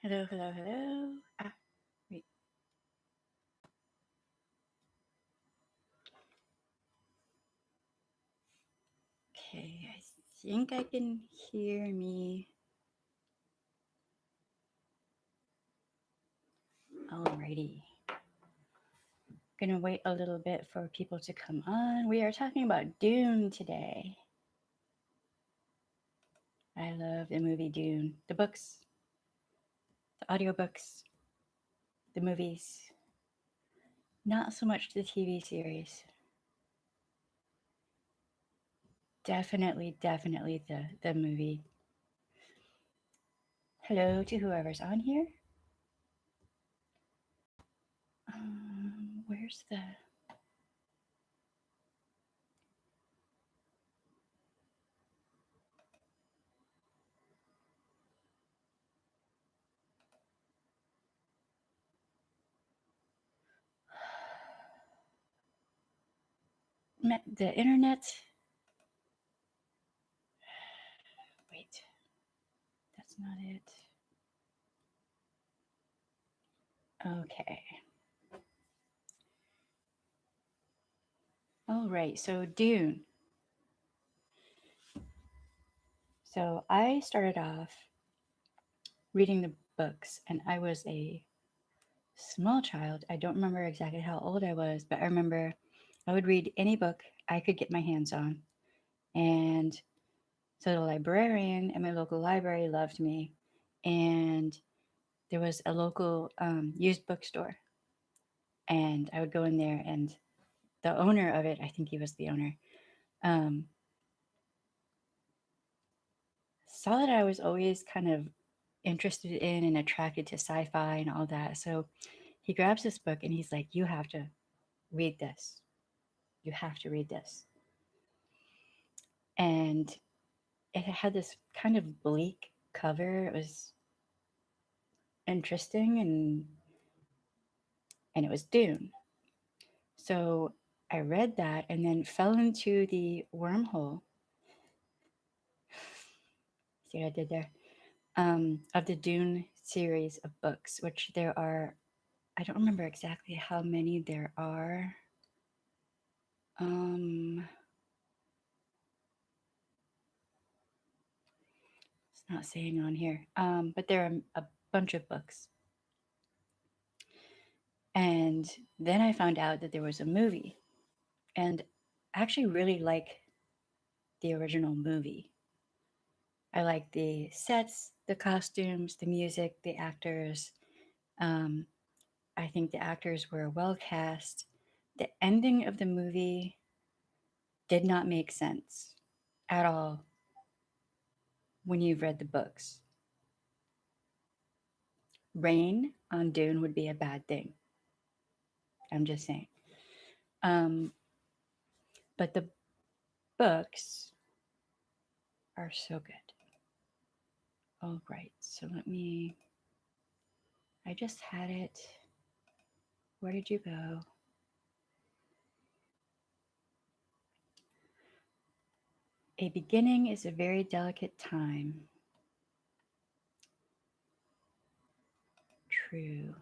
Hello, hello, hello. Wait. Okay, I think I can hear me. Alrighty. Gonna wait a little bit for people to come on. We are talking about Dune today. I love the movie Dune. The books, the audiobooks, the movies. Not so much the TV series. Definitely the movie. Hello to whoever's on here. Where's the internet? Wait, that's not it. Okay. All right, so Dune. So I started off reading the books, and I was a small child. I don't remember exactly how old I was, but I remember I would read any book I could get my hands on. And so the librarian at my local library loved me. And there was a local used bookstore. And I would go in there, and the owner of it, I think he was the owner, um, saw that I was always kind of interested in and attracted to sci-fi and all that. So he grabs this book and he's like, "You have to read this. You have to read this." And it had this kind of bleak cover. It was interesting, and it was Dune. So I read that and then fell into the wormhole. See what I did there? Of the Dune series of books, which there are, I don't remember exactly how many there are. It's not saying on here, but there are a bunch of books. And then I found out that there was a movie, and I actually really like the original movie. I like the sets, the costumes, the music, the actors. Um, I think the actors were well cast. The ending of the movie did not make sense at all when you've read the books. Rain on Dune would be a bad thing. I'm just saying. Um, but the books are so good. All right, so I just had it. Where did you go? A beginning is a very delicate time. True.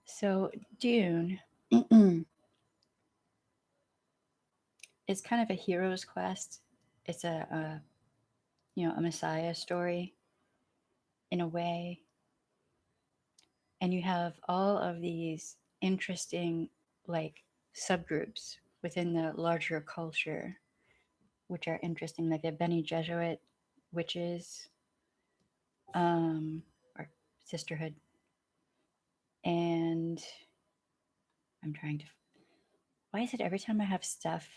So Dune is kind of a hero's quest. It's a messiah story in a way, and you have all of these interesting like subgroups within the larger culture, which are interesting, like the Benny Jesuit witches, or sisterhood, and I'm trying to. Why is it every time I have stuff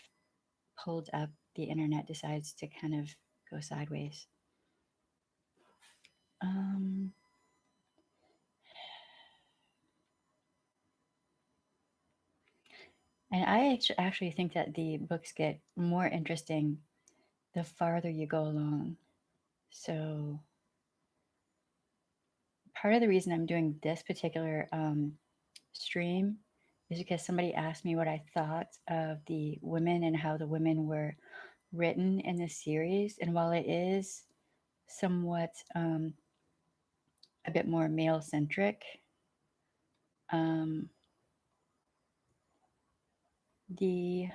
pulled up, the internet decides to kind of go sideways? Um, and I actually think that the books get more interesting the farther you go along. So part of the reason I'm doing this particular stream is because somebody asked me what I thought of the women and how the women were written in the series, and while it is somewhat a bit more male centric, um, the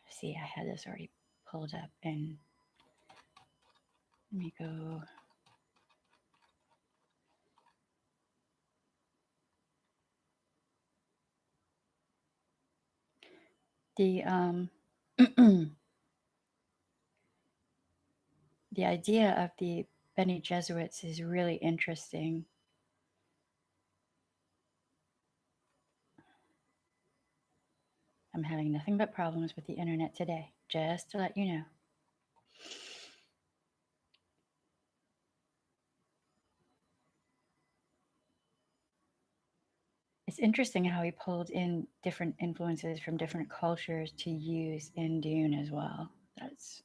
see, I had this already pulled up, and let me go. The the idea of the Benny Jesuits is really interesting. I'm having nothing but problems with the internet today, just to let you know. It's interesting how he pulled in different influences from different cultures to use in Dune as well. That's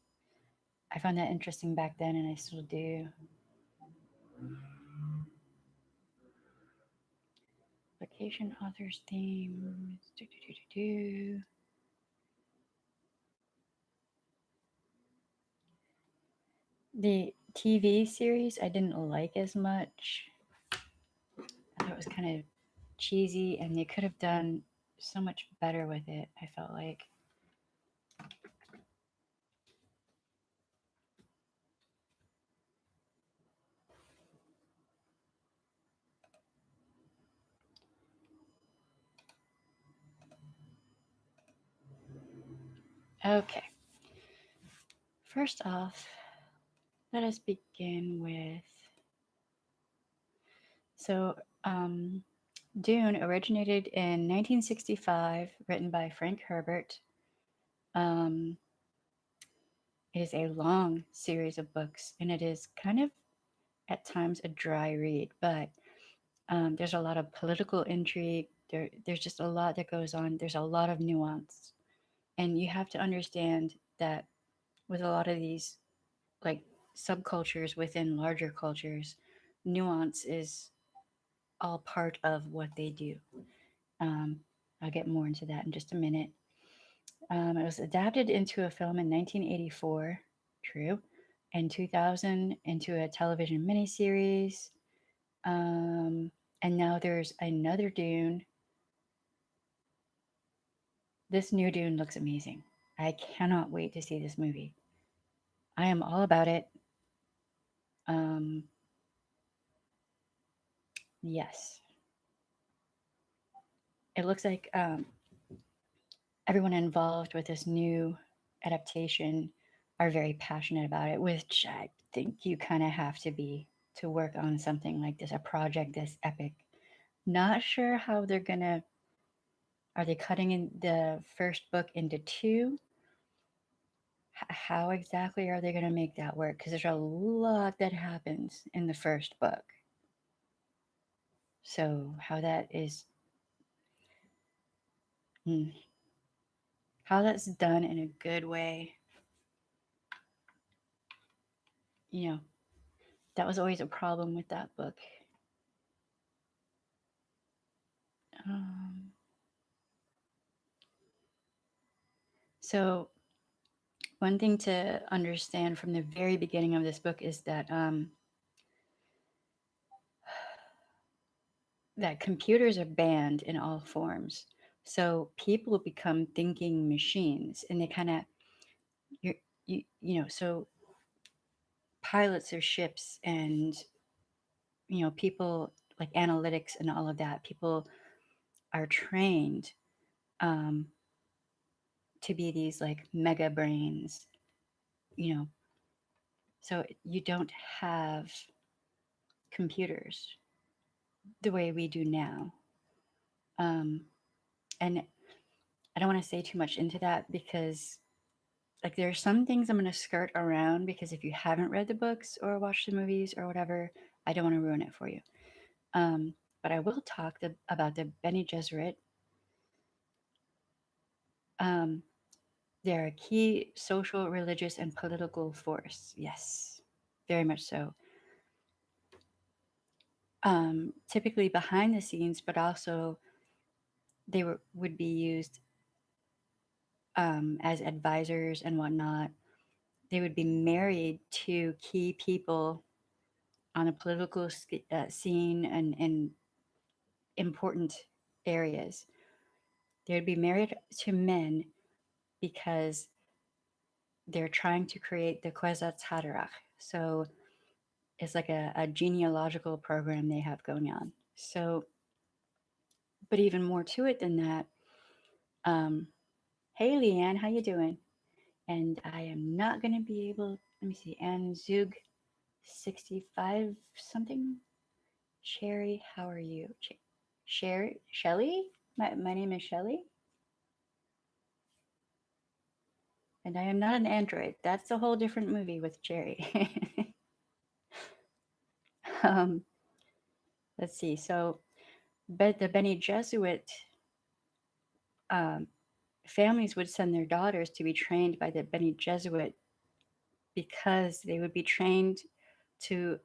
I found that interesting back then, and I still do. Location, authors, themes. The TV series I didn't like as much. I thought it was kind of cheesy, and they could have done so much better with it, I felt like. Okay. First off, let us begin with so Dune originated in 1965, written by Frank Herbert. Um, it is a long series of books, and it is kind of at times a dry read, but there's a lot of political intrigue. There's just a lot that goes on. There's a lot of nuance, and you have to understand that with a lot of these like subcultures within larger cultures, nuance is all part of what they do. Um, I'll get more into that in just a minute. It was adapted into a film in 1984, true, and 2000 into a television miniseries. Um, and now there's another Dune. This new Dune looks amazing. I cannot wait to see this movie. I am all about it. Um, yes. It looks like everyone involved with this new adaptation are very passionate about it, which I think you kind of have to be to work on something like this, a project this epic. Not sure how they're gonna. Are they cutting in the first book into two? How exactly are they gonna make that work? Because there's a lot that happens in the first book. So how that is, hmm, how that's done in a good way, you know, that was always a problem with that book. Um, so one thing to understand from the very beginning of this book is that that computers are banned in all forms. So people become thinking machines, and they kind of you you know so pilots of ships and people like analytics and all of that. People are trained um, to be these like mega brains, you know. So you don't have computers the way we do now. Um, and I don't want to say too much into that because like there are some things I'm going to skirt around because if you haven't read the books or watched the movies or whatever, I don't want to ruin it for you. But I will talk about the Benny Jesuit. Um, they're a key social, religious, and political force. Yes, very much so. Typically behind the scenes, but also would be used as advisors and whatnot. They would be married to key people on a political scene and important areas. They would be married to men because they're trying to create the Kwisatz Haderach. So it's like a genealogical program they have going on. So, but even more to it than that. Um, hey, Leanne, how you doing? And I am not going to be able. Let me see. And Zug, 65 something. Sherry, how are you? Sherry, Shelly. My name is Shelly, and I am not an android. That's a whole different movie with Jerry. um, let's see. So, but the Benny Jesuit um, families would send their daughters to be trained by the Benny Jesuit because they would be trained to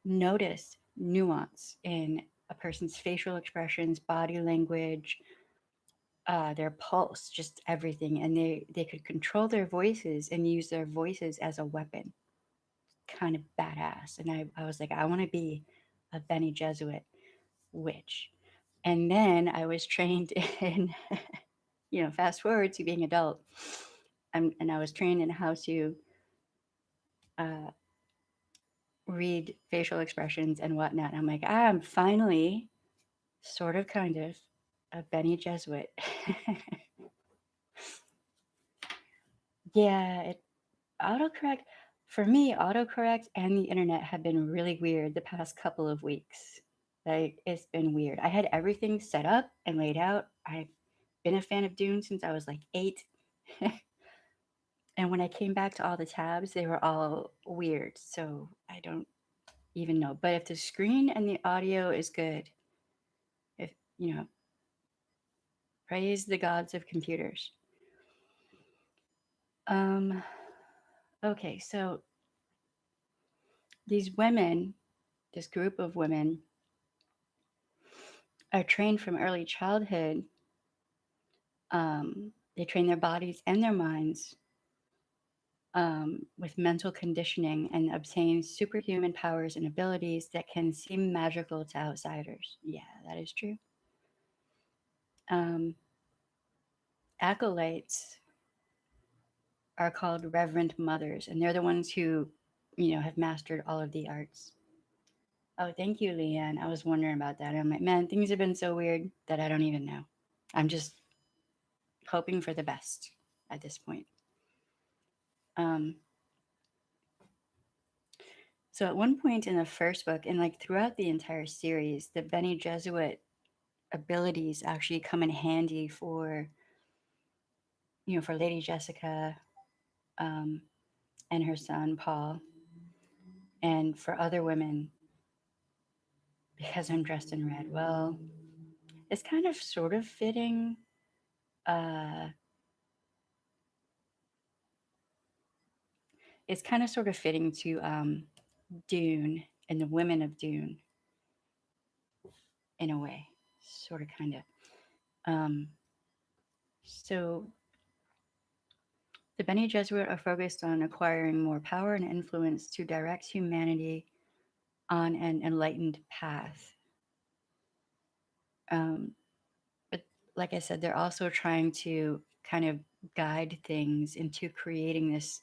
notice nuance in a person's facial expressions, body language, their pulse, just everything. And they could control their voices and use their voices as a weapon. Kind of badass. And I was like, I want to be a Benny Jesuit witch. And then I was trained in, fast forward to being adult. And I was trained in how to uh, read facial expressions and whatnot. I'm like, I'm finally sort of kind of a Benny Jesuit. Yeah, autocorrect for me, autocorrect and the internet have been really weird the past couple of weeks. Like it's been weird. I had everything set up and laid out. I've been a fan of Dune since I was like 8. And when I came back to all the tabs, they were all weird. So I don't even know. But if the screen and the audio is good, if praise the gods of computers. Um okay, so these women, this group of women are trained from early childhood. They train their bodies and their minds with mental conditioning and obtain superhuman powers and abilities that can seem magical to outsiders. Yeah, that is true. Um, Acolytes are called reverend mothers, and they're the ones who, have mastered all of the arts. Oh, thank you, Leanne. I was wondering about that. I'm like, man, things have been so weird that I don't even know. I'm just hoping for the best at this point. Um, so at one point in the first book, and like throughout the entire series, the Benny Jesuit abilities actually come in handy for Lady Jessica um, and her son Paul, and for other women because I'm dressed in red. Well, it's kind of sort of fitting. Uh, it's kind of sort of fitting to Dune and the women of Dune in a way, sort of, kind of. Um, so the Bene Gesserit are focused on acquiring more power and influence to direct humanity on an enlightened path. Um, but like I said, they're also trying to kind of guide things into creating this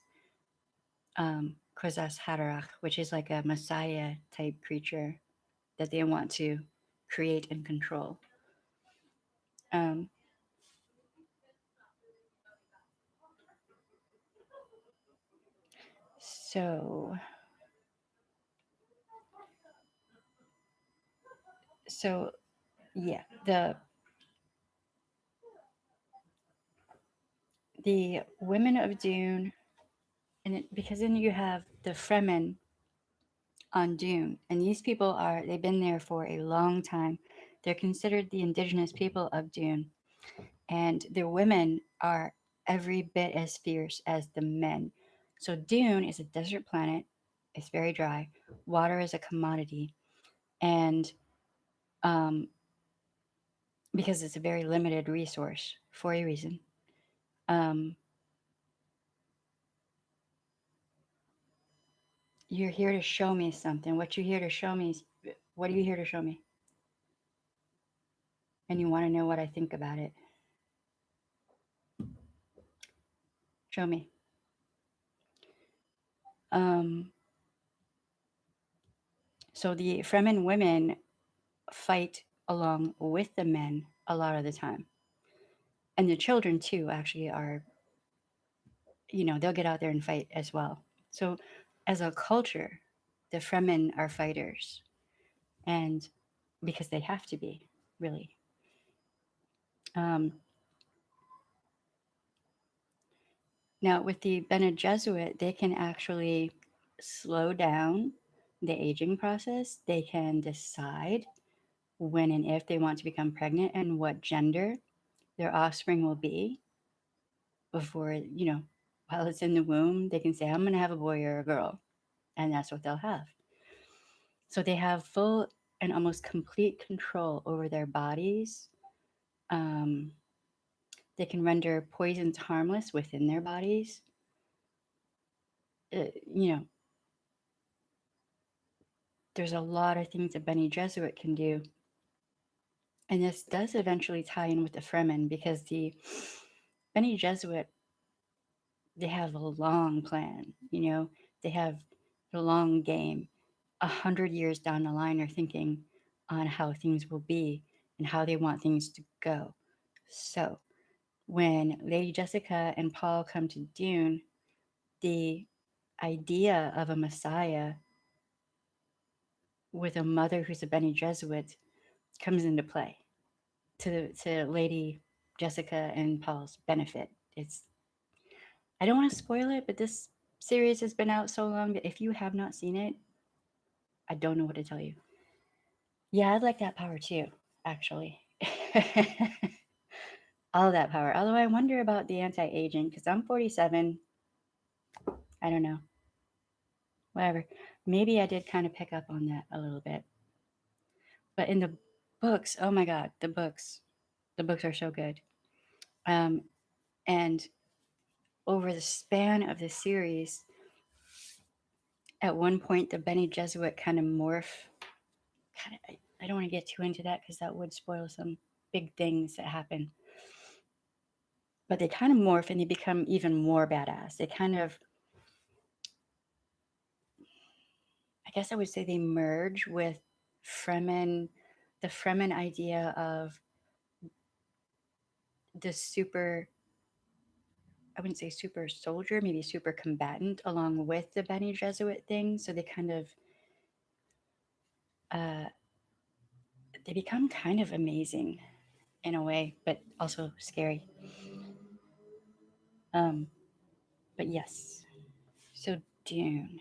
Kwisatz Haderach, which is like a messiah type creature that they want to create and control. Um, so, so yeah, the women of Dune, because then you have the Fremen on Dune, and these people they've been there for a long time. They're considered the indigenous people of Dune, and the women are every bit as fierce as the men. So Dune is a desert planet. It's very dry. Water is a commodity, and um, because it's a very limited resource for a reason. Um, you're here to show me something. What you're here to show me is, what are you here to show me? And you want to know what I think about it. Show me. Um, so the Fremen women fight along with the men a lot of the time. And the children, too, actually are, they'll get out there and fight as well. So, as a culture, the Fremen are fighters. And because they have to be, really. Um, Now, with the Benny Jesuit, they can actually slow down the aging process. They can decide when and if they want to become pregnant and what gender their offspring will be before, while it's in the womb, they can say, I'm going to have a boy or a girl. And that's what they'll have. So they have full and almost complete control over their bodies. Um, they can render poisons harmless within their bodies. Uh, you know, there's a lot of things a Benny Jesuit can do. And this does eventually tie in with the Fremen because the Benny Jesuit, they have a long plan, they have the long game. 100 years down the line are thinking on how things will be and how they want things to go. So when Lady Jessica and Paul come to Dune, the idea of a Messiah with a mother who's a Benny Jesuit comes into play to Lady Jessica and Paul's benefit. It's I don't want to spoil it, but this series has been out so long that if you have not seen it, I don't know what to tell you. Yeah, I'd like that power too, actually. All that power. Although I wonder about the anti-aging because I'm 47. I don't know. Whatever. Maybe I did kind of pick up on that a little bit. But in the books, oh my God, the books are so good. Um, and over the span of the series, at one point, the Benny Jesuit kind of morph. Kind of, I don't want to get too into that because that would spoil some big things that happen. But they kind of morph and they become even more badass. They kind of, I guess I would say they merge with Fremen, the Fremen idea of the super, I wouldn't say super soldier, maybe super combatant, along with the Benny Jesuit thing. So they kind of, uh, they become kind of amazing in a way, but also scary. Um, but yes, so Dune,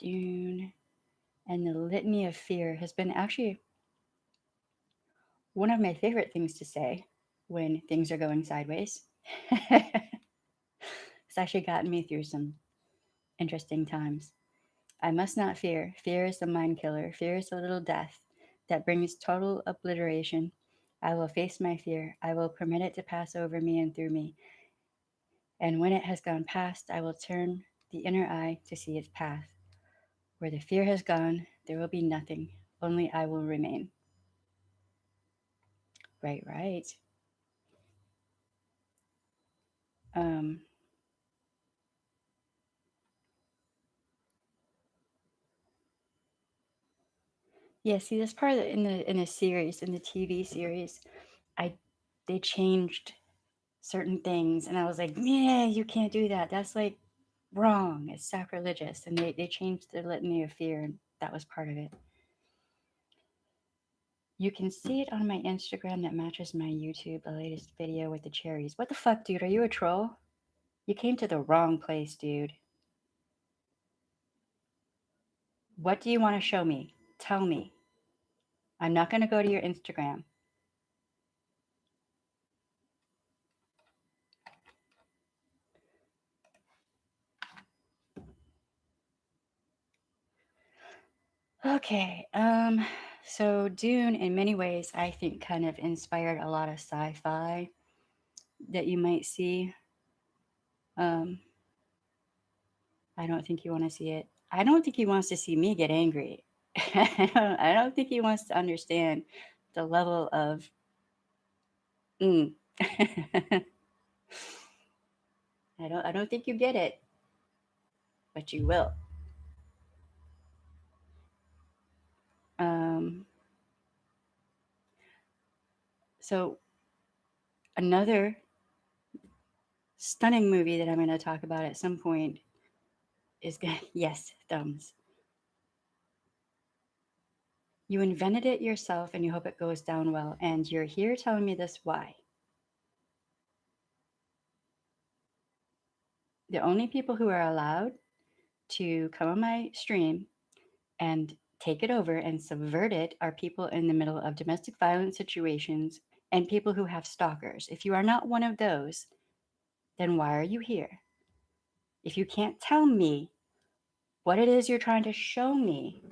and the Litany of Fear has been actually one of my favorite things to say when things are going sideways. It's actually gotten me through some interesting times. I must not fear. Fear is the mind killer. Fear is the little death that brings total obliteration. I will face my fear. I will permit it to pass over me and through me. And when it has gone past, I will turn the inner eye to see its path. Where the fear has gone, there will be nothing. Only I will remain. Right, right. Um, yeah, see this part in the series, in the TV series, I they changed certain things and I was like, yeah, you can't do that. That's like wrong. It's sacrilegious. And they changed the litany of fear and that was part of it. You can see it on my Instagram that matches my YouTube, the latest video with the cherries. What the fuck, dude? Are you a troll? You came to the wrong place, dude. What do you want to show me? Tell me. I'm not going to go to your Instagram. Okay. So Dune, in many ways, I think kind of inspired a lot of sci-fi that you might see. Um, I don't think he want to see it. I don't think he wants to see me get angry. I don't think he wants to understand the level of. Mm. I don't think you get it, but you will. Um, so another stunning movie that I'm going to talk about at some point is yes, thumbs. You invented it yourself and you hope it goes down well, and you're here telling me this why. The only people who are allowed to come on my stream and take it over and subvert it are people in the middle of domestic violence situations and people who have stalkers. If you are not one of those, then why are you here? If you can't tell me what it is you're trying to show me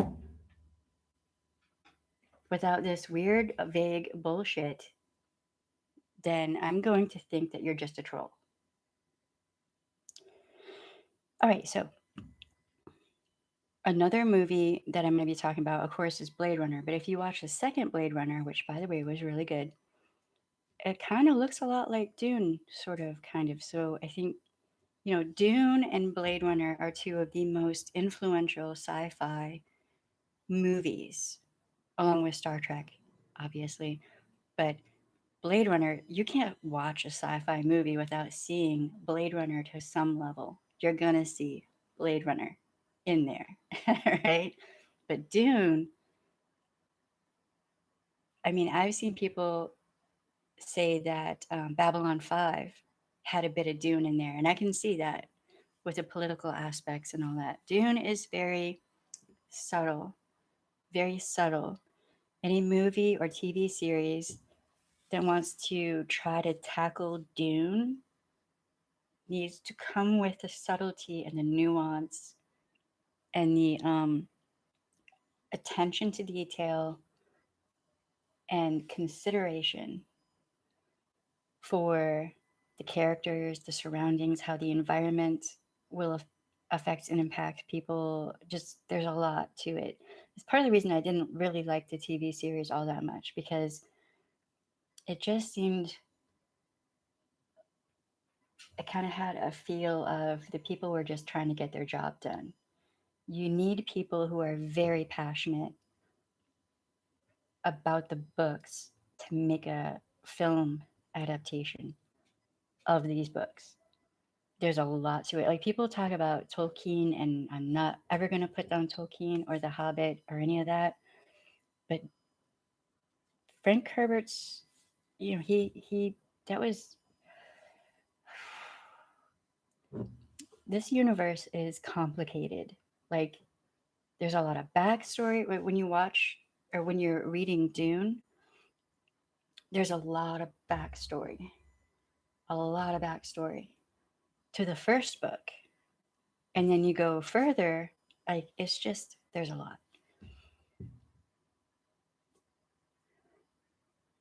without this weird, vague bullshit, then I'm going to think that you're just a troll. All right, so another movie that I'm going to be talking about, of course, is Blade Runner. But if you watch the second Blade Runner, which by the way was really good, it kind of looks a lot like Dune, sort of, kind of. So I think, Dune and Blade Runner are two of the most influential sci fi movies, along with Star Trek, obviously. But Blade Runner, you can't watch a sci fi movie without seeing Blade Runner to some level. You're going to see Blade Runner in there, right? But Dune, I mean, I've seen people say that Babylon 5 had a bit of Dune in there, and I can see that with the political aspects and all that. Dune is subtle, very subtle. Any movie or TV series that wants to try to tackle Dune needs to come with the subtlety and the nuance and the attention to detail and consideration for the characters, the surroundings, how the environment will affect and impact people. Just there's a lot to it. It's part of the reason I didn't really like the TV series all that much because it just seemed it kind of had a feel of the people were just trying to get their job done. You need people who are very passionate about the books to make a film adaptation of these books. There's a lot to it. Like people talk about Tolkien, and I'm not ever going to put down Tolkien or The Hobbit or any of that. But Frank Herbert's, he that was this universe is complicated. Like there's a lot of backstory when you watch or when you're reading Dune. There's a lot of backstory to the first book, and then you go further. Like it's just there's a lot.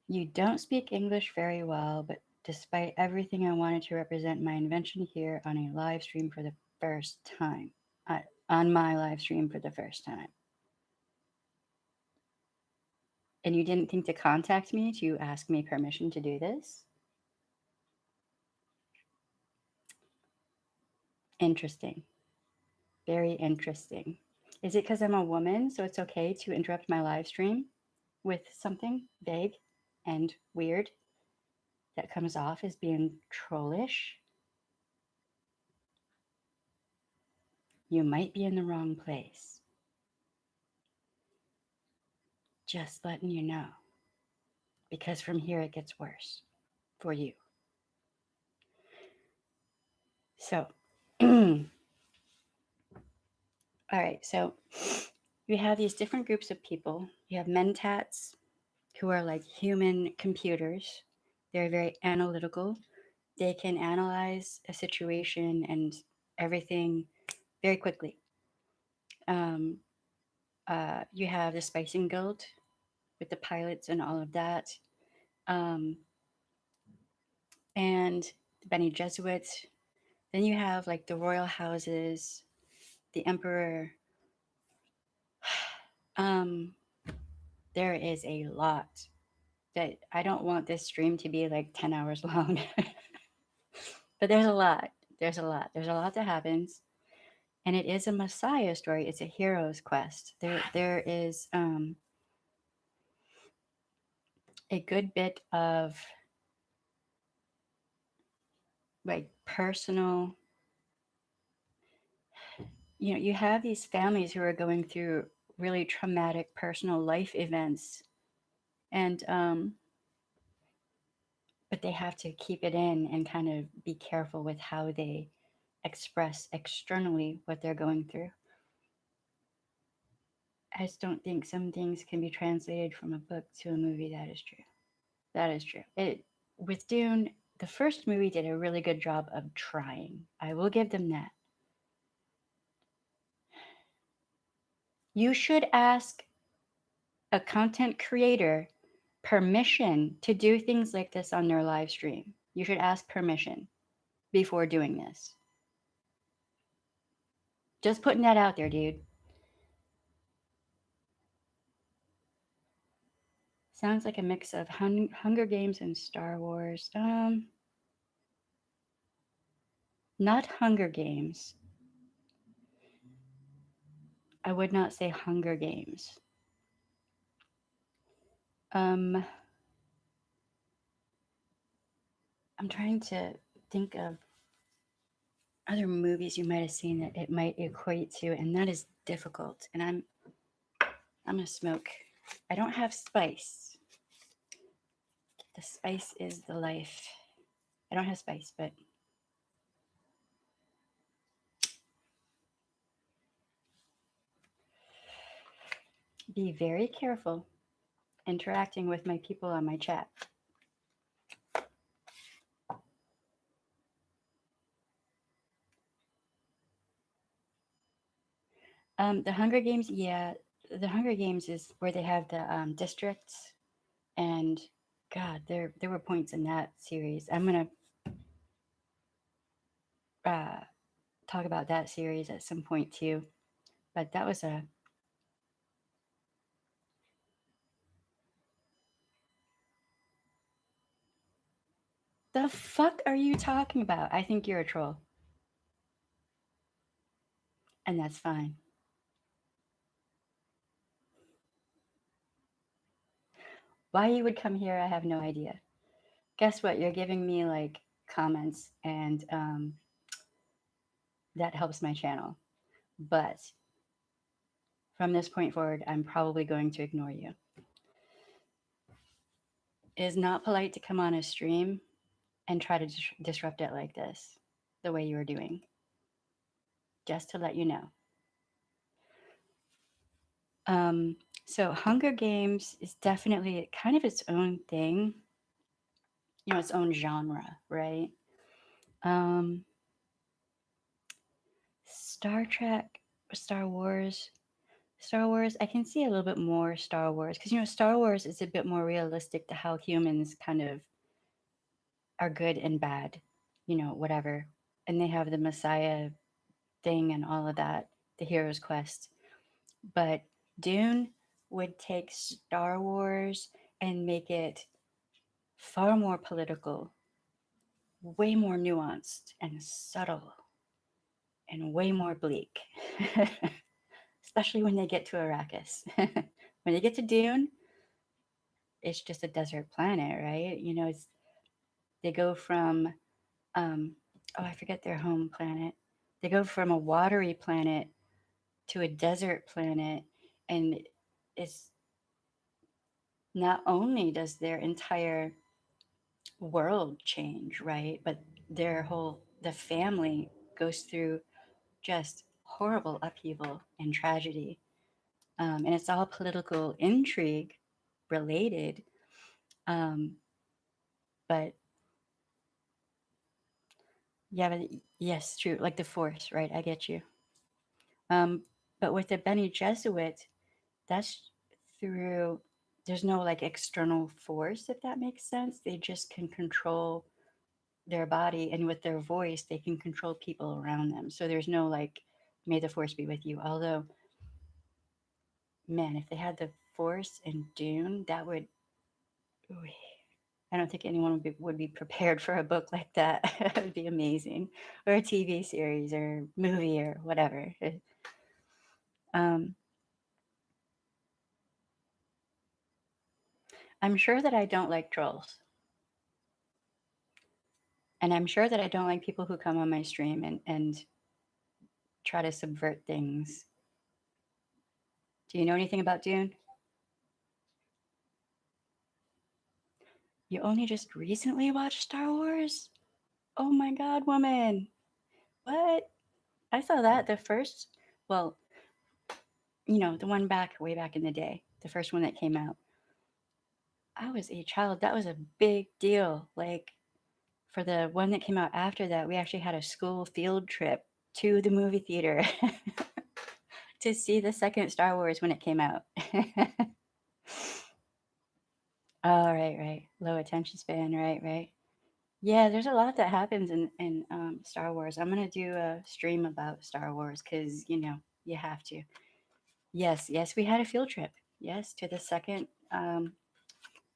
You don't speak English very well, but despite everything, I wanted to represent my invention here on a live stream for the first time. On my live stream for the first time. And you didn't think to contact me to ask me permission to do this? Interesting. Very interesting. Is it because I'm a woman, so it's okay to interrupt my live stream with something vague and weird that comes off as being trollish? You might be in the wrong place. Just letting you know. Because from here it gets worse for you. So, all right. So, you have these different groups of people. You have mentats who are like human computers. They're very analytical. They can analyze a situation and everything very quickly. Um, you have the Spicing Guild. with the pilots and all of that. Um, and the Benny Jesuit. Then you have like the royal houses, the emperor. Um, there is a lot that I don't want this stream to be like 10 hours long. But there's a lot. There's a lot. There's a lot that happens. And it is a Messiah story. It's a hero's quest. There is a good bit of like personal, you have these families who are going through really traumatic personal life events. And but they have to keep it in and kind of be careful with how they express externally what they're going through. I just don't think some things can be translated from a book to a movie. That is true. That is true. It with Dune, the first movie did a really good job of trying. I will give them that. You should ask a content creator permission to do things like this on their live stream. You should ask permission before doing this. Just putting that out there, dude. Sounds like a mix of Hunger Games and Star Wars. Not Hunger Games. I would not say Hunger Games. Um, I'm trying to think of other movies you might have seen that it might equate to, and that is difficult. And I'm gonna smoke. I don't have spice. The spice is the life. I don't have spice, but be very careful interacting with my people on my chat. The Hunger Games, yeah, the Hunger Games is where they have the districts, and God, there were points in that series. I'm gonna uh, talk about that series at some point too, but that was a. The fuck are you talking about? I think you're a troll, and that's fine. Why you would come here, I have no idea. Guess what? You're giving me like comments, and that helps my channel. But from this point forward, I'm probably going to ignore you. It is not polite to come on a stream and try to disrupt it like this, the way you are doing. Just to let you know. Um, so Hunger Games is definitely kind of its own thing, its own genre, right? Um, Star Trek, Star Wars, Star Wars, I can see a little bit more Star Wars because Star Wars is a bit more realistic to how humans kind of are good and bad, whatever. And they have the Messiah thing and all of that, the hero's quest. But Dune would take Star Wars and make it far more political, way more nuanced and subtle, and way more bleak. Especially when they get to Arrakis. When they get to Dune, it's just a desert planet, right? They go from I forget their home planet. They go from a watery planet to a desert planet, and it's not only does their entire world change, right? But the family goes through just horrible upheaval and tragedy. And it's all political intrigue related. Um, but yeah, but yes, true. Like the Force, right? I get you. Um, but with the Benny Jesuit, that's through there's no like external force, if that makes sense. They just can control their body, and with their voice they can control people around them. So there's no like, may the force be with you. Although, man, if they had the force in Dune, that would, I don't think anyone would be prepared for a book like that. It would be amazing, or a TV series or movie or whatever. um, I'm sure that I don't like trolls, and I'm sure that I don't like people who come on my stream and try to subvert things. Do you know anything about Dune? You only just recently watched Star Wars? Oh my God, woman. What? I saw that the first, well, the one back, way back in the day, the first one that came out. I was a child. That was a big deal. Like, for the one that came out after that, we actually had a school field trip to the movie theater to see the second Star Wars when it came out. Oh, right, right. Low attention span, right, right. Yeah, there's a lot that happens in Star Wars. I'm gonna do a stream about Star Wars because you have to. Yes, yes, we had a field trip. Yes, to the second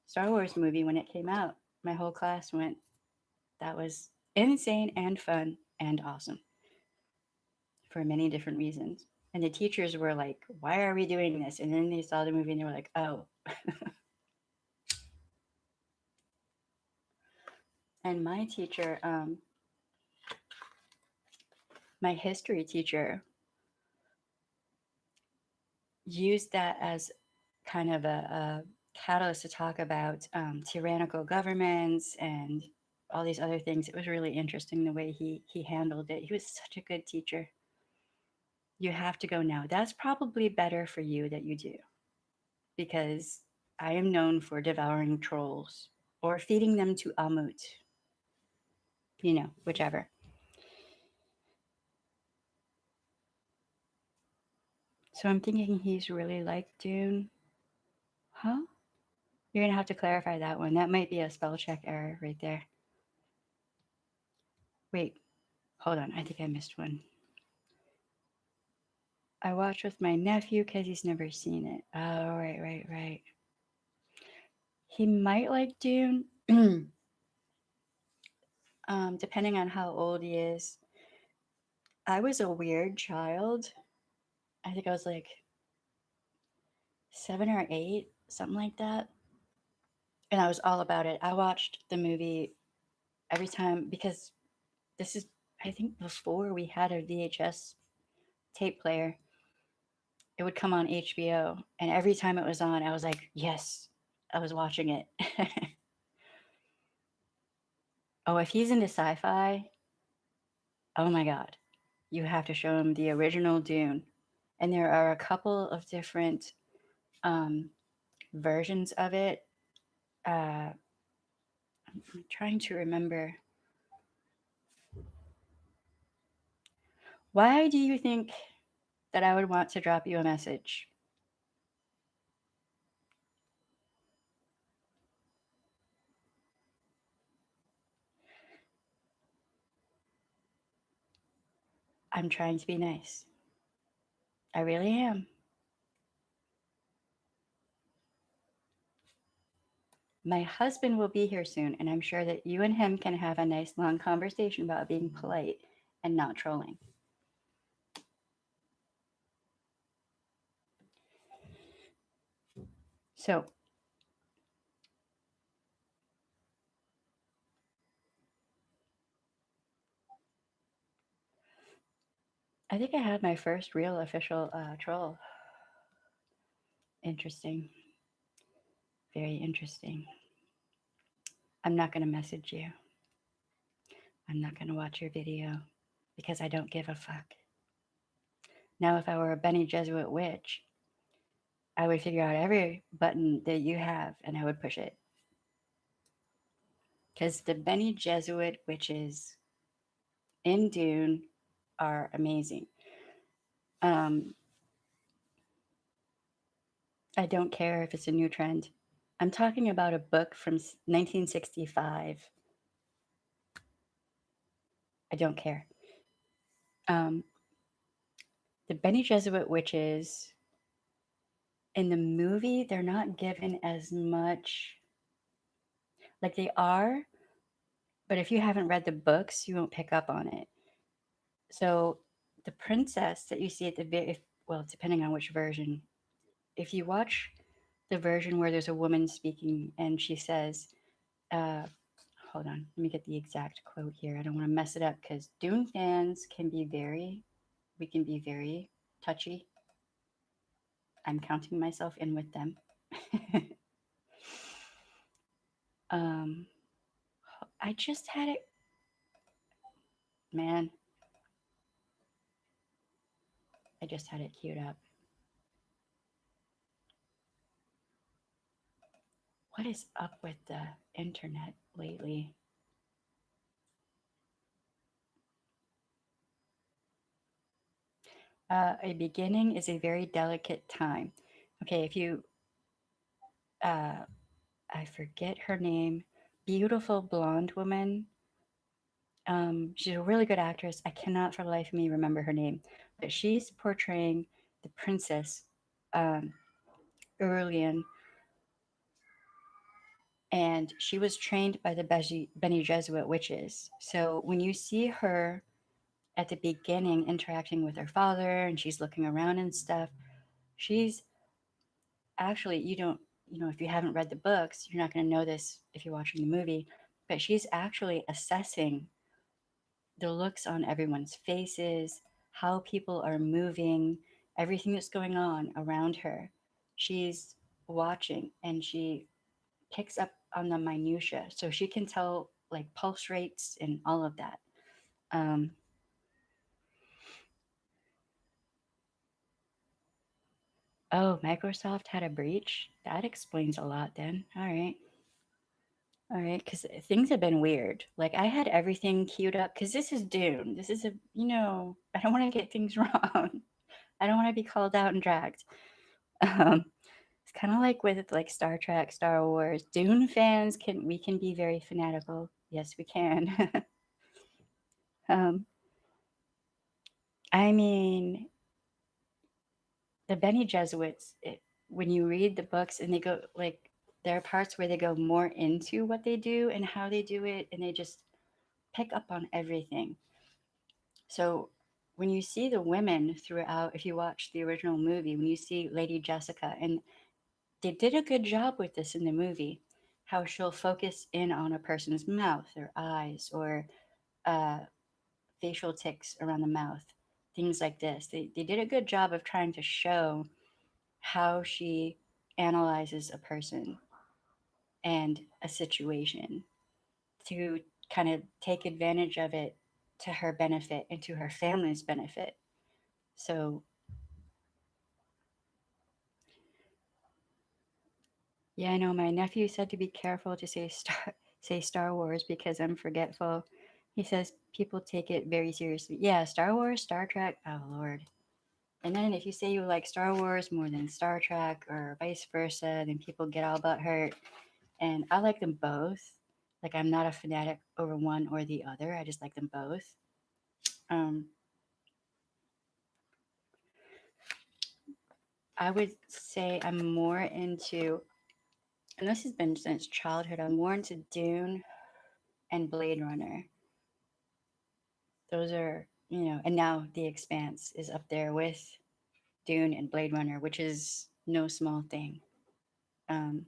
Star Wars movie when it came out. My whole class went. That was insane and fun and awesome for many different reasons. And the teachers were like, "Why are we doing this?" And then they saw the movie and they were like, "Oh." And my teacher, my history teacher, used that as kind of a catalyst to talk about tyrannical governments and all these other things. It was really interesting the way he handled it. He was such a good teacher. You have to go now. That's probably better for you that you do, because I am known for devouring trolls or feeding them to Amut, whichever. So I'm thinking he's really like Dune. Huh? You're gonna have to clarify that one. That might be a spell check error right there. Wait, hold on. I think I missed one. I watched with my nephew because he's never seen it. Oh, right, right, right. He might like Dune, depending on how old he is. I was a weird child. I think I was like 7 or 8, something like that. And I was all about it. I watched the movie every time because this is, I think, before we had a VHS tape player. It would come on HBO, and every time it was on, I was like, yes, I was watching it. Oh, if he's into sci fi, oh my God, you have to show him the original Dune. And there are a couple of different um, versions of it. I'm trying to remember. Why do you think that I would want to drop you a message? I'm trying to be nice. I really am. My husband will be here soon, and I'm sure that you and him can have a nice long conversation about being polite and not trolling. So, I think I had my first real official troll. Interesting. Very interesting. I'm not going to message you. I'm not going to watch your video because I don't give a fuck. Now, if I were a Benny Jesuit witch, I would figure out every button that you have and I would push it. Because the Benny Jesuit witches in Dune are amazing. I don't care if it's a new trend. I'm talking about a book from 1965. I don't care. Um, the Benny Jesuit witches in the movie, they're not given as much, like they are, but if you haven't read the books, you won't pick up on it. So the princess that you see at the well, depending on which version, if you watch the version where there's a woman speaking and she says, uh, hold on, let me get the exact quote here. I don't want to mess it up because Dune fans can be we can be very touchy. I'm counting myself in with them. um, I just had it, man. I just had it queued up. What is up with the internet lately? A beginning is a very delicate time. Okay, if you, uh, I forget her name, beautiful blonde woman. She's a really good actress. I cannot for the life of me remember her name, but she's portraying the princess um, Aurelian, and she was trained by the Benny Jesuit witches. So when you see her at the beginning interacting with her father and she's looking around and stuff, she's actually, you don't, if you haven't read the books, you're not going to know this if you're watching the movie, but she's actually assessing the looks on everyone's faces, how people are moving, everything that's going on around her. She's watching and she picks up on the minutia, so she can tell like pulse rates and all of that. Um, oh, Microsoft had a breach. That explains a lot. Then, all right, because things have been weird. Like I had everything queued up because this is Dune. This is I don't want to get things wrong. I don't want to be called out and dragged. Um, it's kind of like with like Star Trek, Star Wars. Dune fans can be very fanatical. Yes, we can. um, I mean, the Benny Jesuits. When you read the books and they go like there are parts where they go more into what they do and how they do it, and they just pick up on everything. So when you see the women throughout, if you watch the original movie, when you see Lady Jessica, and they did a good job with this in the movie, how she'll focus in on a person's mouth or eyes or uh, facial tics around the mouth, things like this. They did a good job of trying to show how she analyzes a person and a situation to kind of take advantage of it to her benefit and to her family's benefit. So, yeah, I know my nephew said to be careful to say Star Wars because I'm forgetful. He says people take it very seriously. Yeah, Star Wars, Star Trek. Oh Lord. And then if you say you like Star Wars more than Star Trek or vice versa, then people get all but hurt. And I like them both. Like I'm not a fanatic over one or the other. I just like them both. Um, I would say I'm more into, and this has been since childhood. I'm more into Dune and Blade Runner. Those are, and now The Expanse is up there with Dune and Blade Runner, which is no small thing. Um,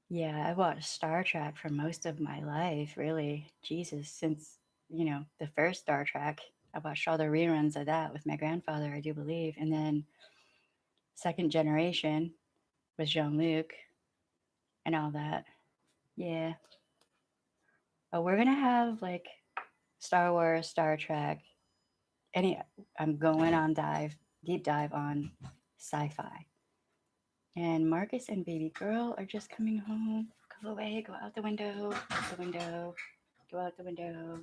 yeah, I watched Star Trek for most of my life, really. Jesus, since, the first Star Trek. I watched all the reruns of that with my grandfather, I do believe. And then Second Generation with Jean Luc and all that. Yeah. But we're going to have like Star Wars, Star Trek, any, I'm going on deep dive on sci fi. And Marcus and baby girl are just coming home. Go away, go out the window, out the window, go out the window.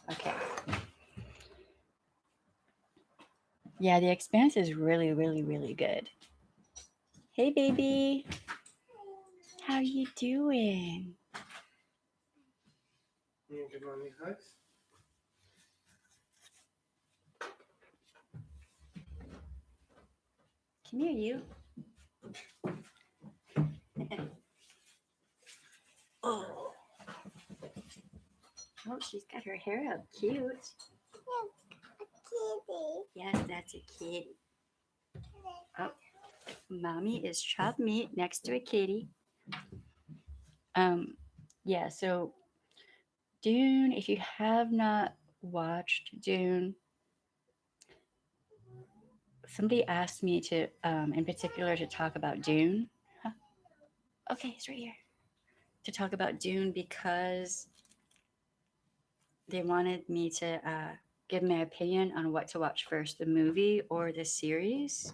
Okay. Yeah, The Expanse is really, really, really good. Hey, baby. How you doing? You give mommy hugs? Come here, you. Oh. Oh, she's got her hair up. Cute. Yes, that's a kitty. Oh, mommy is chopped meat next to a kitty. Um, yeah, so Dune, if you have not watched Dune, somebody asked me to, in particular, to talk about Dune. Huh? Okay, it's right here. To talk about Dune because they wanted me to give my opinion on what to watch first, the movie or the series.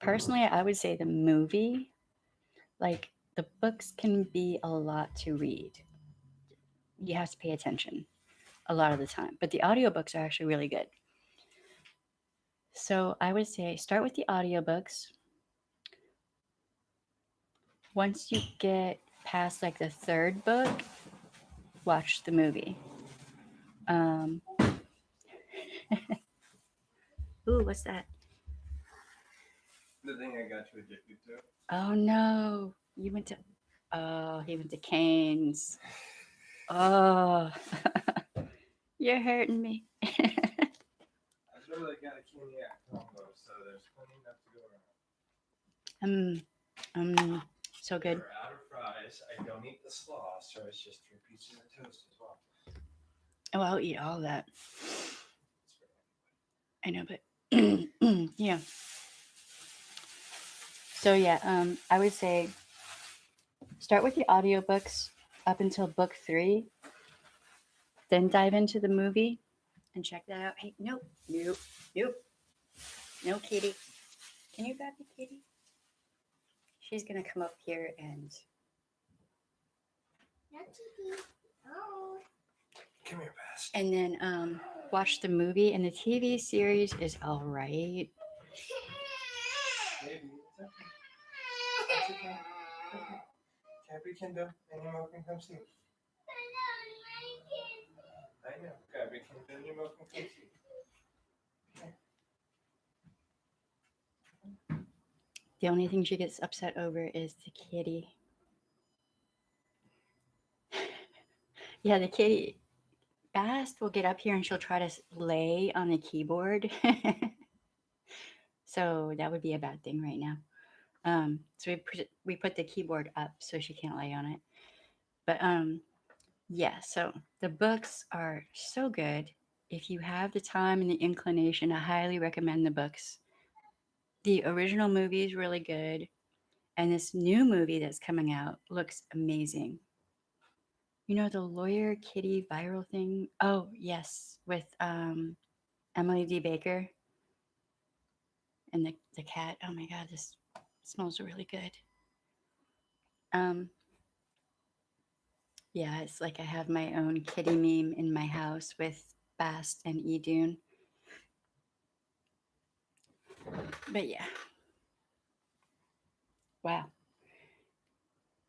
Personally, I would say the movie. Like, the books can be a lot to read. You have to pay attention a lot of the time, but the audiobooks are actually really good. So I would say start with the audiobooks. Once you get past like the third book, watch the movie. Um, ooh, what's that? The thing I got you addicted to. Oh no, you went to. Oh, he went to Canes. Oh, you're hurting me. I literally got a caniac combo, so there's plenty enough to go around. So good. We're out of fries. I don't eat the slaw, so it's just 3 pieces of toast as well. Oh, I'll eat all that. I know, but yeah. So yeah, I would say start with the audiobooks up until book 3, then dive into the movie and check that out. Hey, nope, nope, nope, no kitty. Can you grab the kitty? She's gonna come up here and. No, kitty. Oh. Come here, Best. And then watch the movie, and the TV series is all right. Maybe. It's okay. Cabby can do any more can come see. I know. Cabby can do any more can come see. The only thing she gets upset over is the kitty. Yeah, the kitty. Bast will get up here and she'll try to lay on the keyboard. So that would be a bad thing right now. So we put the keyboard up so she can't lay on it. But yeah, so the books are so good. If you have the time and the inclination, I highly recommend the books. The original movie is really good, and this new movie that's coming out looks amazing. You know the lawyer kitty viral thing? Oh yes, with Emily D. Baker and the cat. Oh my god, this smells really good. Um, yeah, it's like I have my own kitty meme in my house with Bast and Edune. But yeah, wow,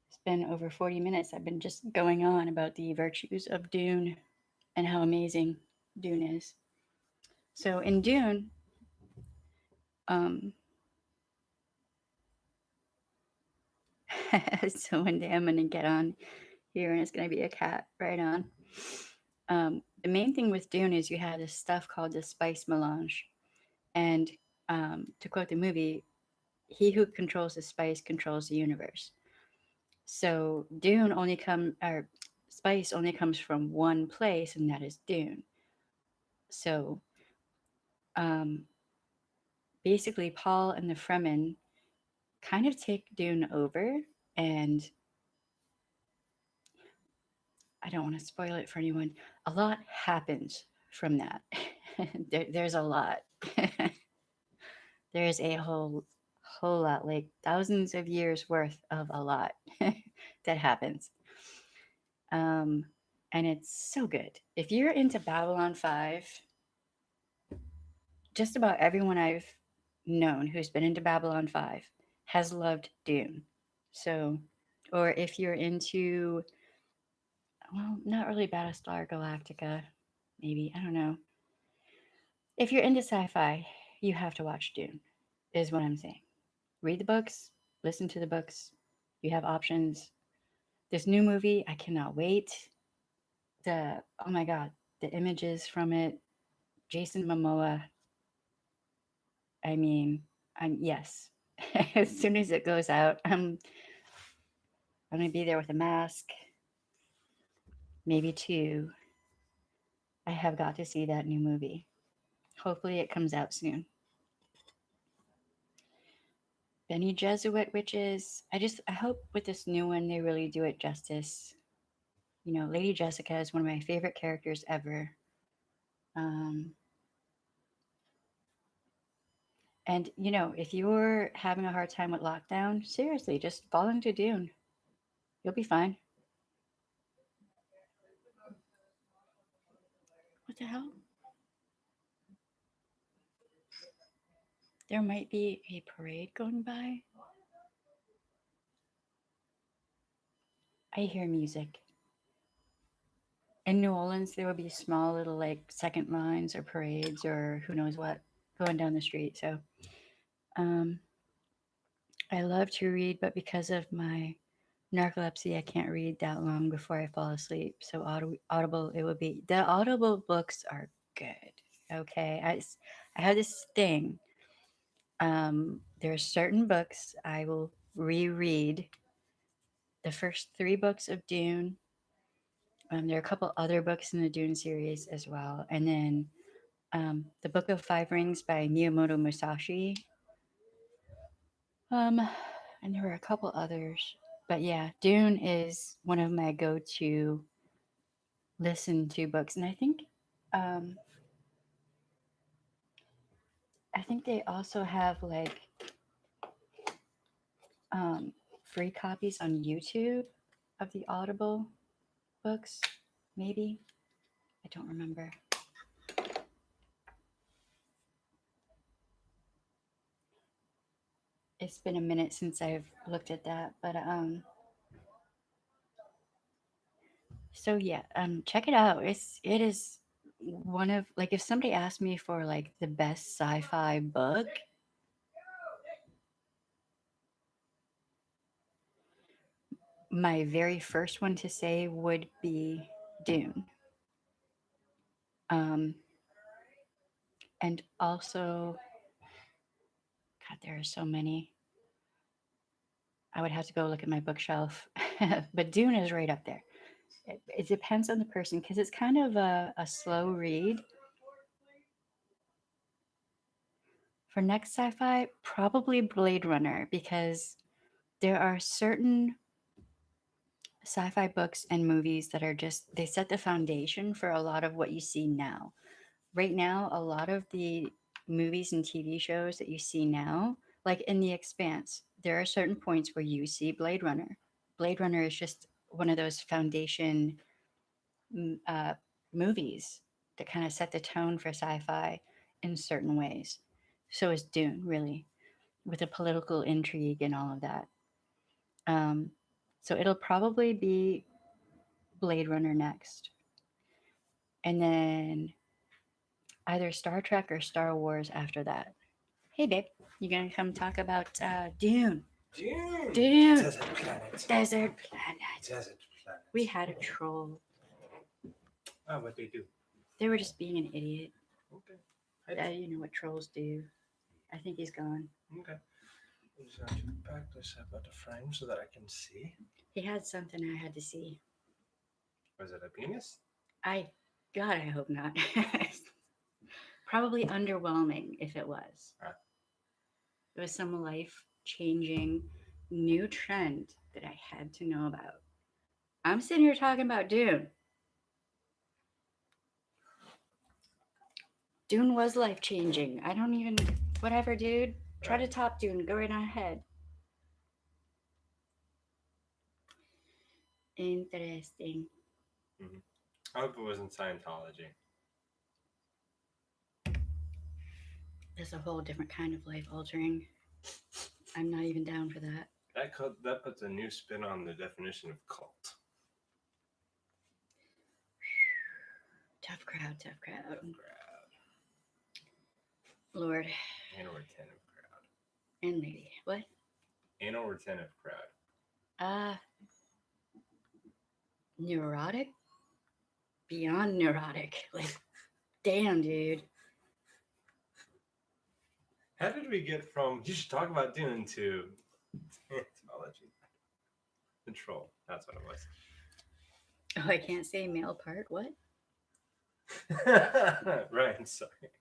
it's been over 40 minutes. I've been just going on about the virtues of Dune and how amazing Dune is. So in Dune, um, so one day I'm gonna get on here and it's gonna be a cat right on. The main thing with Dune is you have this stuff called the spice melange, and to quote the movie, "He who controls the spice controls the universe." So Dune only or spice only comes from one place, and that is Dune. So um, basically, Paul and the Fremen kind of take Dune over, and I don't want to spoil it for anyone. A lot happens from that. There's a lot. There's a whole lot, like thousands of years worth of a lot that happens. Um, and it's so good. If you're into Babylon 5, just about everyone I've known who's been into Babylon 5 has loved Dune. So, or if you're into, well, not really Battlestar Galactica, maybe, I don't know. If you're into sci fi, you have to watch Dune, is what I'm saying. Read the books, listen to the books. You have options. This new movie, I cannot wait. Oh my God, the images from it, Jason Momoa. I mean, yes. As soon as it goes out, I'm gonna be there with a mask, maybe two. I have got to see that new movie. Hopefully, it comes out soon. Benny Jesuit witches. I hope with this new one they really do it justice. You know, Lady Jessica is one of my favorite characters ever. Um, and you know, if you're having a hard time with lockdown, seriously, just fall into Dune. You'll be fine. What the hell? There might be a parade going by. I hear music. In New Orleans, there would be small little like second lines or parades or who knows what going down the street. So um, I love to read, but because of my narcolepsy, I can't read that long before I fall asleep. So Audible, it would be the Audible books are good. Okay, I have this thing. There are certain books I will reread. The first three books of Dune. There are a couple other books in the Dune series as well, and then The Book of Five Rings by Miyamoto Musashi. Um, and there were a couple others, but yeah, Dune is one of my go-to listen to books, and um, I think they also have like um, free copies on YouTube of the Audible books. Maybe I don't remember. It's been a minute since I've looked at that, but so yeah, check it out. It is one of like if somebody asked me for like the best sci-fi book, my very first one to say would be Dune. Um, and also, God, there are so many. I would have to go look at my bookshelf, but Dune is right up there. It depends on the person because it's kind of a slow read. For next sci-fi, probably Blade Runner because there are certain sci-fi books and movies that are just they set the foundation for a lot of what you see now. Right now, a lot of the movies and TV shows that you see now, like in The Expanse, there are certain points where you see Blade Runner. Blade Runner is just one of those foundation uh, movies that kind of set the tone for sci-fi in certain ways. So is Dune, really, with the political intrigue and all of that. Um, so it'll probably be Blade Runner next. And then either Star Trek or Star Wars after that. Hey, babe, you gonna come talk about Dune? Dune. Dune. Desert planet. Desert planet. Desert planet. We had a troll. Oh, what they do? They were just being an idiot. Okay. You know what trolls do. I think he's gone. Okay. I'm just going to back this up at the frame so that I can see. He had something I had to see. Was it a penis? God, I hope not. Probably underwhelming if it was. It was some life changing new trend that I had to know about. I'm sitting here talking about Dune. Dune was life changing. I don't even, whatever, dude. Try to top Dune. Go right on ahead. Interesting. Mm-hmm. I hope it wasn't Scientology. The That's a whole different kind of life altering. I'm not even down for that. That puts a new spin on the definition of cult. Tough crowd, tough crowd. Crowd. Lord. Anal retentive crowd. And lady. What? Anal retentive crowd. Neurotic? Beyond neurotic. Like, damn, dude. How did we get from you should talk about Dune to technology? Control. That's what it was. Oh, I can't say male part. What? Right, sorry.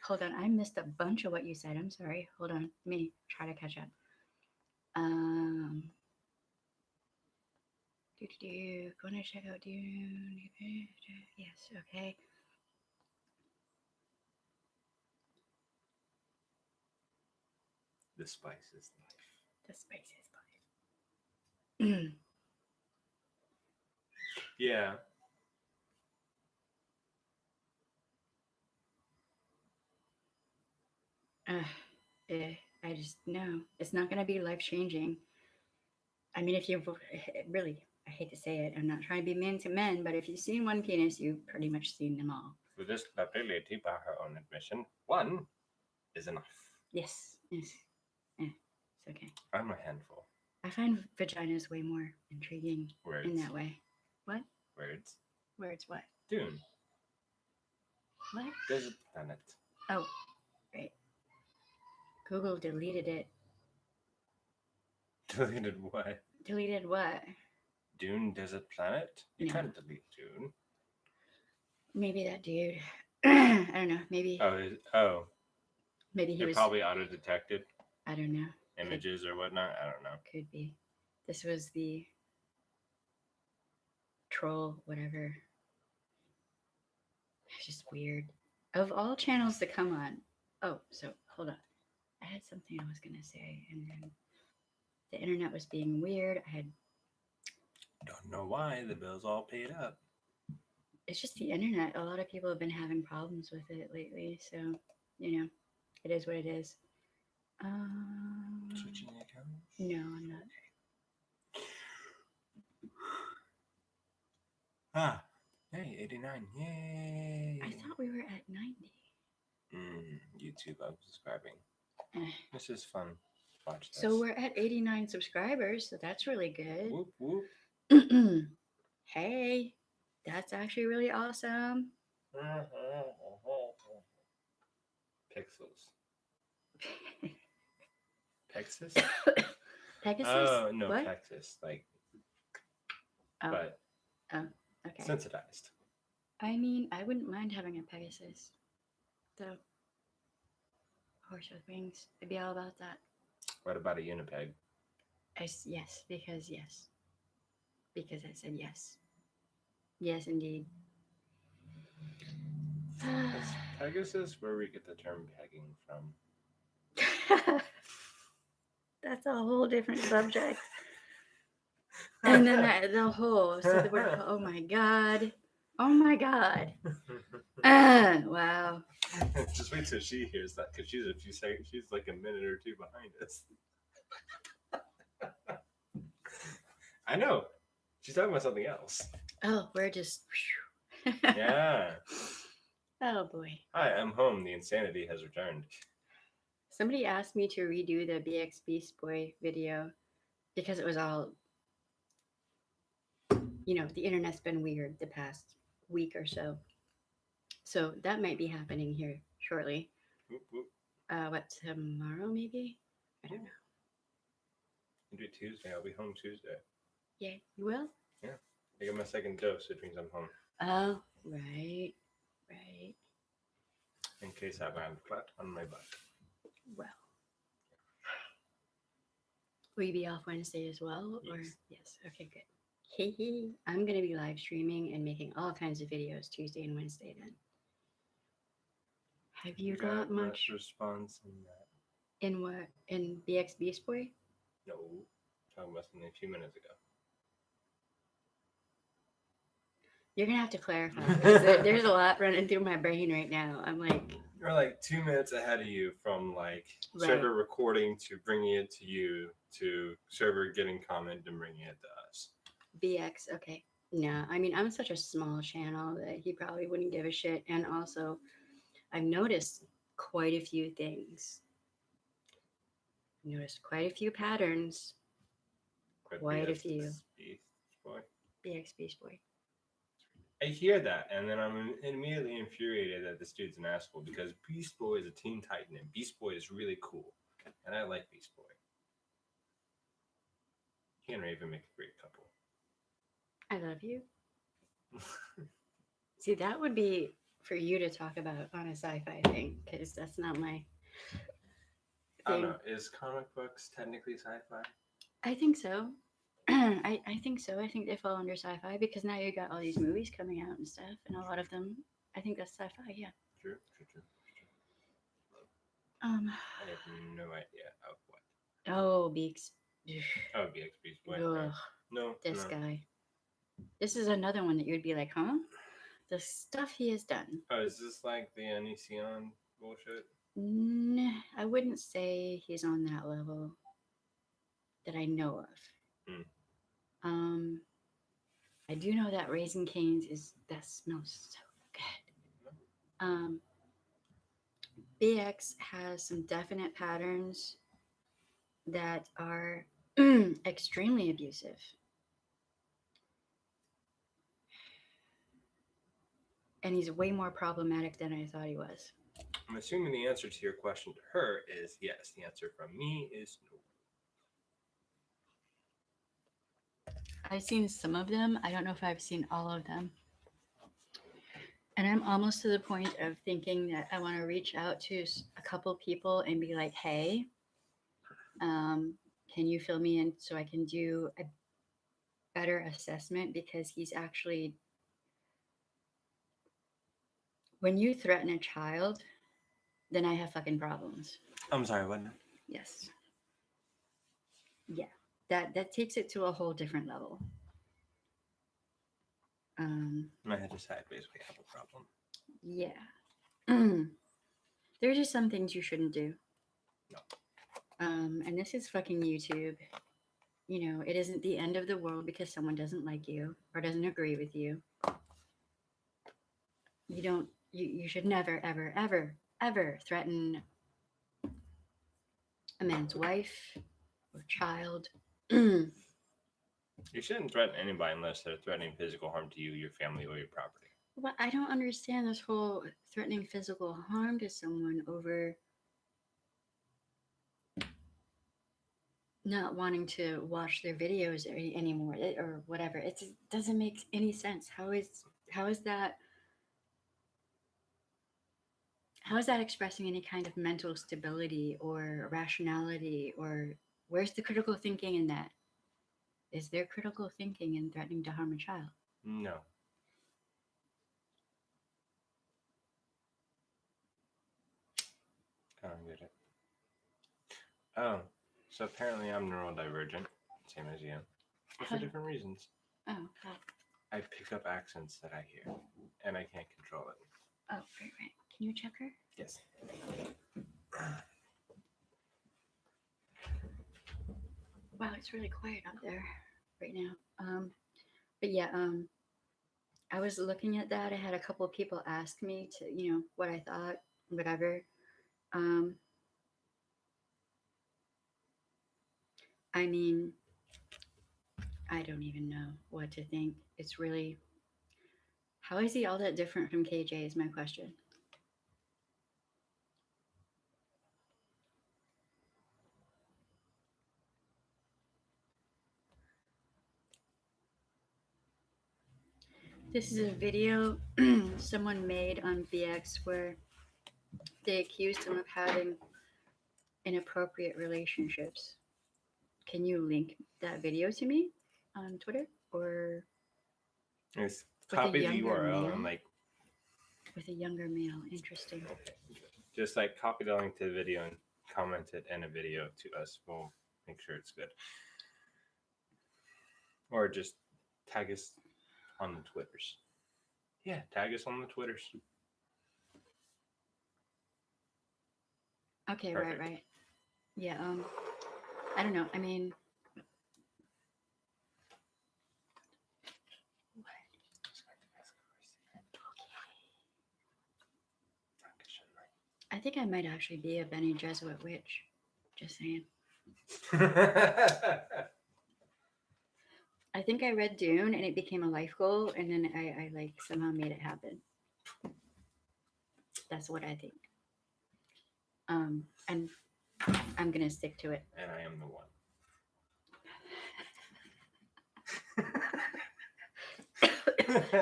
Hold on. I missed a bunch of what you said. I'm sorry. Hold on. Let me try to catch up. Going to check out Dune. Yes, okay. The spice is life. The spice is life. Yeah. I just no. It's not going to be life changing. I mean, if you've really, I hate to say it, I'm not trying to be mean to men, but if you've seen one penis, you've pretty much seen them all. For this lovely lady, by her own admission, one is enough. Yes. Yes. Yeah, it's okay. I'm a handful. I find vaginas way more intriguing Words. in that way. What? Words. Words what? Dune. What? Desert planet. Oh, right. Google deleted it. Deleted what? Deleted what? Dune Desert Planet? You No. can't delete Dune. Maybe that dude. I don't know. Maybe. Maybe he It was. probably auto-detected I don't know. images or whatnot. I don't know. Could be. This was the troll, whatever. It's just weird. Of all channels to come on. Oh, so hold on. I had something I was gonna say, and then the internet was being weird. Don't know why the bill's all paid up. It's just the internet. A lot of people have been having problems with it lately, so you know, it is what it is. Switching accounts? No, I'm not. Hey, 89. Yay. I thought we were at 90. YouTube, I'm subscribing. Eh. This is fun. Watch this. So we're at 89 subscribers, so that's really good. Whoop, whoop. Hey, that's actually really awesome. Pixels. Texas? Pegasus? Oh, no, What? Texas. Like, Oh. but Oh, okay. sensitized. I mean, I wouldn't mind having a Pegasus. So, horse with wings. I'd be all about that. What about a Unipeg? Yes, because yes. Because I said yes. Yes, indeed. Is Pegasus where we get the term pegging from? That's a whole different subject. And then the whole, so the word, oh my God. Oh my God. Wow. Just wait till she hears that, because she's a few seconds, she's like a minute or two behind us. I know. She's talking about something else. Oh, we're just. Yeah. Oh boy. Hi, I'm home. The insanity has returned. Somebody asked me to redo the BX Beast Boy video because it was all, the internet's been weird the past week or so. So that might be happening here shortly. Whoop, whoop. What, tomorrow maybe? I don't know. I'll do it Tuesday. I'll be home Tuesday. Yeah, you will? Yeah. I get my second dose, which means I'm home. Oh, right. Right. In case I land flat on my butt. Well. Will you be off Wednesday as well? Or yes. Okay, good. I'm going to be live streaming and making all kinds of videos Tuesday and Wednesday then. Have you got much response in that? In what? In BX Beast Boy? No. Talking about something a few minutes ago. You're going to have to clarify. Because there's a lot running through my brain right now. I'm like, You're like 2 minutes ahead of you from like Right. server recording to bringing it to you to server getting comment and bringing it to us. BX, okay. No, I mean, I'm such a small channel that he probably wouldn't give a shit. And also, I've noticed quite a few things. Noticed quite a few patterns. But Quite a few. Beast Boy. BX Beast Boy. I hear that, and then I'm immediately infuriated that this dude's an asshole because Beast Boy is a Teen Titan, and Beast Boy is really cool, and I like Beast Boy. He and Raven make a great couple. I love you. See, that would be for you to talk about on a sci-fi thing, because that's not my I don't thing. know. Is comic books technically sci-fi? I think so. I think so. I think they fall under sci-fi because now you got all these movies coming out and stuff, and a lot of them, I think that's sci-fi. Yeah. True. Um. I have no idea of what. Oh, Beaks. Oh, BX Beast Boy. Ugh, No. this guy. This is another one that you'd be like, huh? The stuff he has done. Oh, is this like the Onision bullshit? I wouldn't say he's on that level that I know of. Hmm. Um, I do know that Raisin Canes that smells so good. BX has some definite patterns that are extremely abusive. And he's way more problematic than I thought he was. I'm assuming the answer to your question to her is yes. The answer from me is no. I've seen some of them. I don't know if I've seen all of them. And I'm almost to the point of thinking that I want to reach out to a couple people and be like, hey, can you fill me in so I can do a better assessment? Because he's actually, when you threaten a child, then I have fucking problems. I'm sorry, what? Yes. Yeah. That takes it to a whole different level. My head is sideways. We have a problem. Yeah. There's just some things you shouldn't do. No. And this is fucking YouTube. You know, it isn't the end of the world because someone doesn't like you or doesn't agree with you. You should never, ever, ever, ever threaten a man's wife or child. You shouldn't threaten anybody unless they're threatening physical harm to you, your family, or your property. Well, I don't understand this whole threatening physical harm to someone over not wanting to watch their videos anymore or whatever. It doesn't make any sense. How is that expressing any kind of mental stability or rationality, or where's the critical thinking in that? Is there critical thinking in threatening to harm a child? No. I don't get it. Oh, so apparently I'm neurodivergent, same as you, but for different reasons. Oh, I pick up accents that I hear, and I can't control it. oh, right. Can you check her? Yes. Wow, it's really quiet out there right now. But yeah, I was looking at that. I had a couple of people ask me to, what I thought, whatever. I mean, I don't even know what to think. It's really, how is he all that different from KJ is my question. This is a video someone made on VX where they accused him of having inappropriate relationships. Can you link that video to me on Twitter or Just with a copy the younger URL male? and like with a younger male? Interesting. okay. Just like copy the link to the video and comment it in a video to us. We'll make sure it's good. Or just tag us on the Twitters. Yeah, tag us on the Twitters. Okay, right, Perfect. right. Yeah, I don't know. I mean, I think I might actually be a Benny Jesuit witch. Just saying. I think I read Dune and it became a life goal, and then I like somehow made it happen. That's what I think. And I'm gonna stick to it. And I am the one.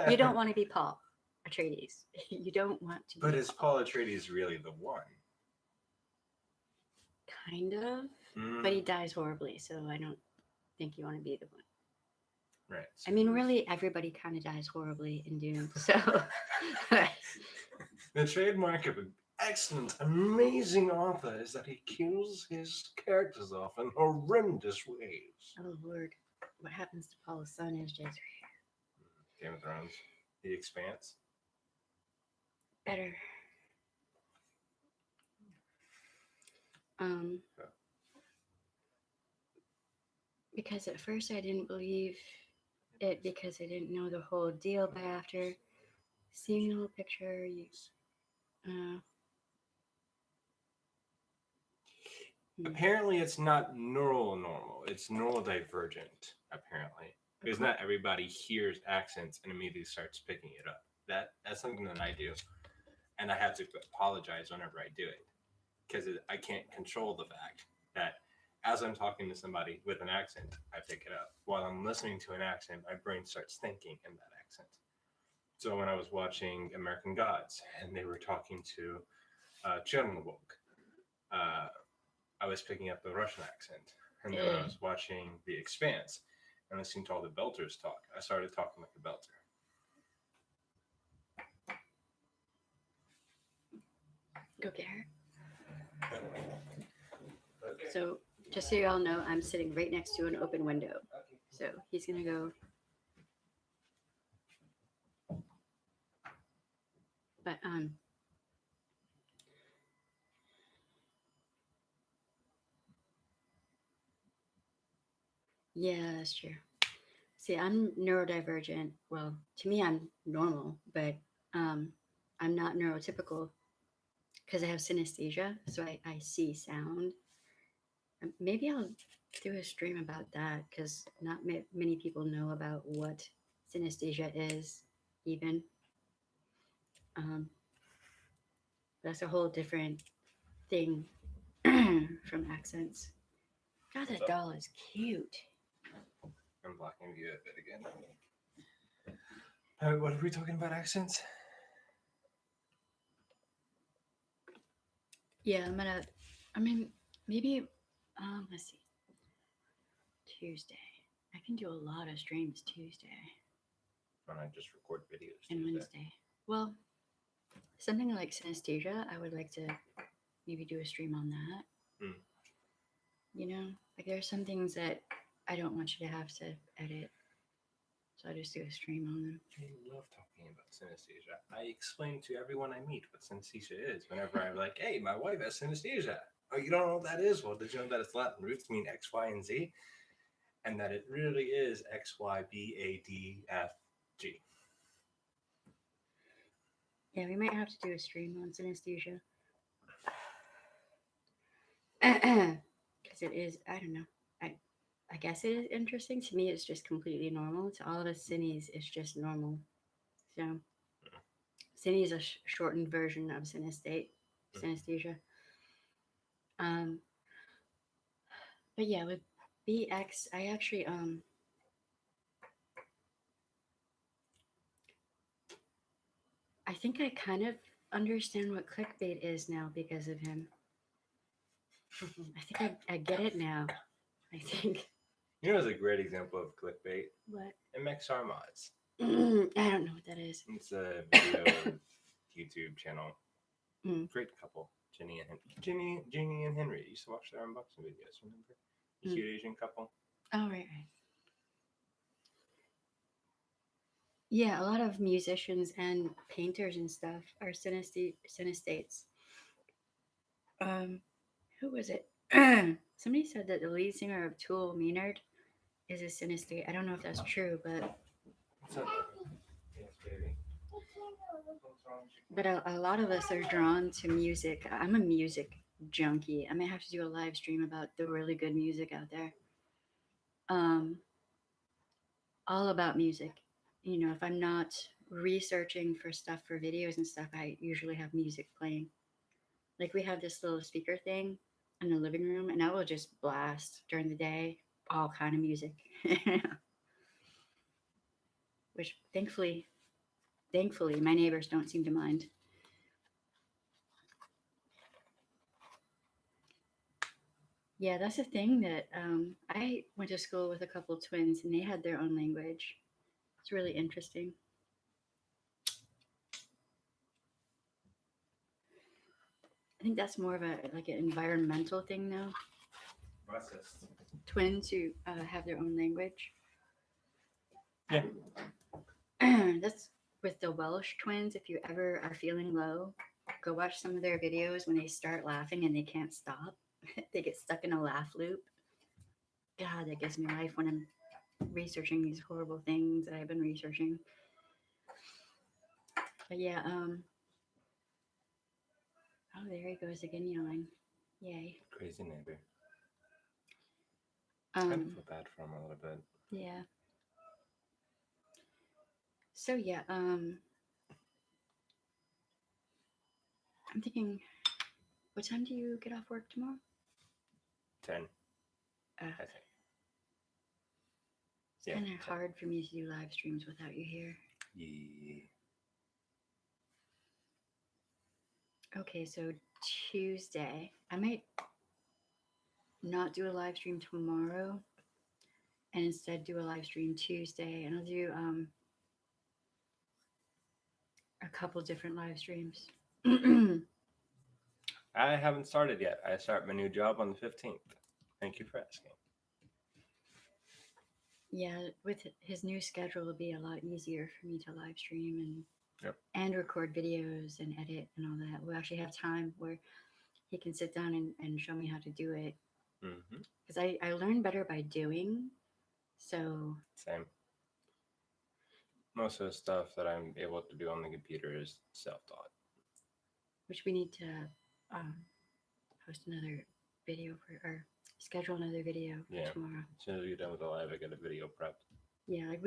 You don't want to be Paul Atreides. You don't want to be But is Paul. Paul Atreides really the one? Kind of, but he dies horribly, so I don't think you want to be the one. Right. I mean, really, everybody kind of dies horribly in Dune. So, the trademark of an excellent, amazing author is that he kills his characters off in horrendous ways. oh Lord, what happens to Paul's son is just Game of Thrones, The Expanse. better. Because at first I didn't believe it because I didn't know the whole deal, but after seeing the whole picture, uh, Apparently, it's not neural normal. It's neural divergent. Apparently, because not everybody hears accents and immediately starts picking it up. That's something that I do, and I have to apologize whenever I do it because I can't control the fact that as I'm talking to somebody with an accent, I pick it up. While I'm listening to an accent, my brain starts thinking in that accent. So when I was watching American Gods and they were talking to Chernobog, uh, I was picking up the Russian accent. And then when I was watching The Expanse and listening to all the Belters talk, I started talking like a Belter. go get her. Okay. So, just so you all know, I'm sitting right next to an open window. So he's gonna go. But yeah, that's true. See, I'm neurodivergent. Well, to me, I'm normal, but um, I'm not neurotypical because I have synesthesia, so I see sound. Maybe I'll do a stream about that because not many people know about what synesthesia is, even. Um, that's a whole different thing from accents. God, that doll is cute. I'm blocking you a bit again. What are we talking about? Accents? Yeah, I mean, maybe, let's see. Tuesday. I can do a lot of streams Tuesday. Why not just record videos and Tuesday? Wednesday. Well, something like synesthesia, I would like to maybe do a stream on that. You know, like there's some things that I don't want you to have to edit, so I just do a stream on them. I love talking about synesthesia. I explain to everyone I meet what synesthesia is whenever I'm like, hey, my wife has synesthesia. Oh, you don't know what that is? Well, did you know that its Latin roots mean X, Y, and Z? And that it really is X, Y, B, A, D, F, G. Yeah, we might have to do a stream on synesthesia. Because it is, I don't know. I guess it is interesting. To me, it's just completely normal. To all of us cynes, it's just normal. So, cyne is a shortened version of synesthesia. But yeah, with BX, I actually I think I kind of understand what clickbait is now because of him. I think I get it now. I think. You know, it's a great example of clickbait. What? MXR Mods. I don't know what that is. It's a video YouTube channel. Great couple, Jenny and Henry. I used to watch their unboxing videos. Remember, the cute Asian couple. Oh right. Yeah, a lot of musicians and painters and stuff are synesthetes. Who was it? Somebody said that the lead singer of Tool, Maynard, is a synesthete. I don't know if that's true, What's up? Yes, baby. What's wrong? but a lot of us are drawn to music. I'm a music junkie. I may have to do a live stream about the really good music out there. Um, all about music. You know, if I'm not researching for stuff for videos and stuff, I usually have music playing. Like we have this little speaker thing in the living room, and I will just blast during the day all kind of music, which thankfully, my neighbors don't seem to mind. Yeah, that's the thing that I went to school with a couple twins, and they had their own language. It's really interesting. I think that's more of a like an environmental thing, though. Racist. Twins who have their own language. Yeah. That's with the Welsh twins. If you ever are feeling low, go watch some of their videos when they start laughing and they can't stop. They get stuck in a laugh loop. God, that gives me life when I'm researching these horrible things that I've been researching. But yeah, oh, there he goes again yelling. Yay. Crazy neighbor. I kind of feel bad for him a little bit. Yeah. So yeah, I'm thinking, what time do you get off work tomorrow? 10, Uh, I think. it's kind of hard for me to do live streams without you here. Yeah. Okay, so Tuesday, I might not do a live stream tomorrow and instead do a live stream Tuesday, and I'll do a couple different live streams. I haven't started yet. I start my new job on the 15th. Thank you for asking. Yeah, with his new schedule, it'll be a lot easier for me to live stream Yep. and record videos and edit and all that. We'll actually have time where he can sit down and show me how to do it. Because I learn better by doing. So Same. Most of the stuff that I'm able to do on the computer is self-taught. which we need to um, post another video for, or schedule another video for tomorrow. As soon as we get done with the live, I get a video prepped. Yeah, like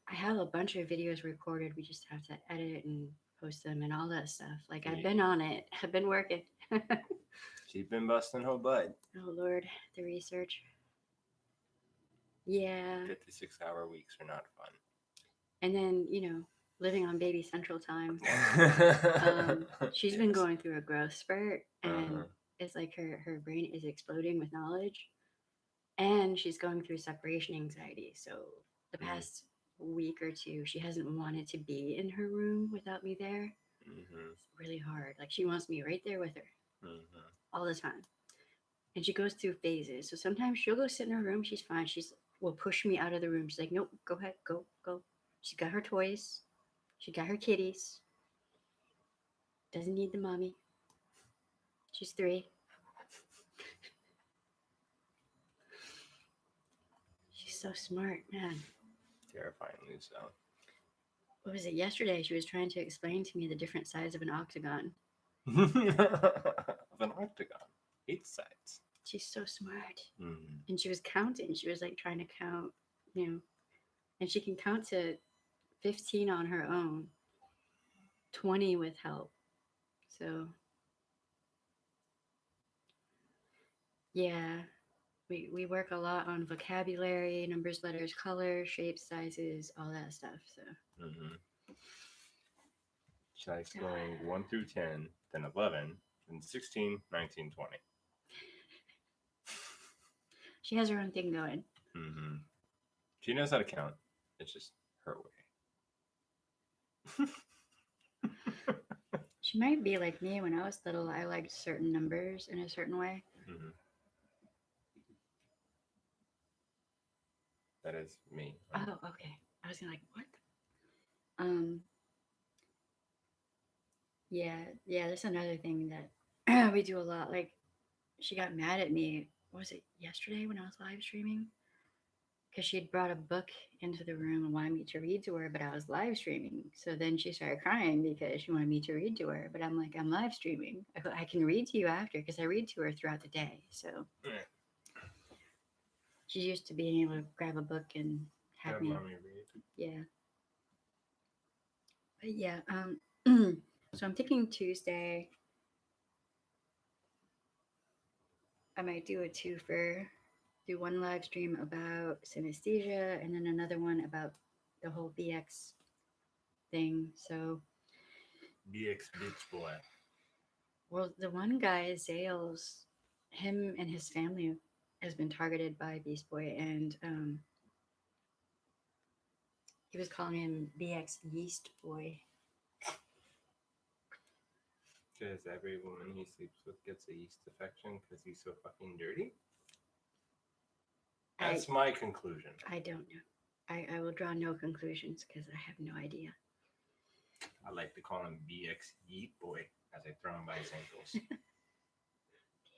I have a bunch of videos recorded. We just have to edit and post them and all that stuff. Like I've been on it. I've been working. She's been busting her butt. Oh Lord, the research. Yeah. 56-hour weeks are not fun. And then, you know, living on baby central time. She's been going through a growth spurt, and it's like her brain is exploding with knowledge, and she's going through separation anxiety. So the past week or two, she hasn't wanted to be in her room without me there. It's really hard. Like she wants me right there with her all the time, and she goes through phases. So sometimes she'll go sit in her room. She's fine. She's will push me out of the room. She's like, nope, go ahead, go. She's got her toys. She got her kitties. Doesn't need the mommy. She's 3. She's so smart, man. Terrifyingly so. What was it? Yesterday, she was trying to explain to me the different sides of an octagon. Of an octagon. 8 sides. She's so smart. And she was counting. She was like trying to count, you know, and she can count to 15 on her own, 20 with help. So, yeah, we work a lot on vocabulary, numbers, letters, colors, shapes, sizes, all that stuff. So, she likes going 1 through 10, then 11, then 16, 19, 20. She has her own thing going. She knows how to count. It's just her way. She might be like me. When I was little, I liked certain numbers in a certain way. That is me. Oh, okay. I was gonna like, what? Yeah, that's another thing that we do a lot. Like, she got mad at me. Was it yesterday when I was live streaming? Because she had brought a book into the room and wanted me to read to her, but I was live streaming. So then she started crying because she wanted me to read to her. But I'm like, I'm live streaming. I can read to you after because I read to her throughout the day. So she's used to being able to grab a book and have me. Mommy read. Yeah. But yeah. So I'm thinking Tuesday I might do a twofer. Do one live stream about synesthesia and then another one about the whole BX thing. So, BX Beach Boy. well, the one guy, Zales, him and his family has been targeted by Beast Boy, and he was calling him BX Yeast Boy. Because every woman he sleeps with gets a yeast infection because he's so fucking dirty. That's my conclusion. I don't know. I will draw no conclusions because I have no idea. I like to call him BX Yeet Boy as I throw him by his ankles.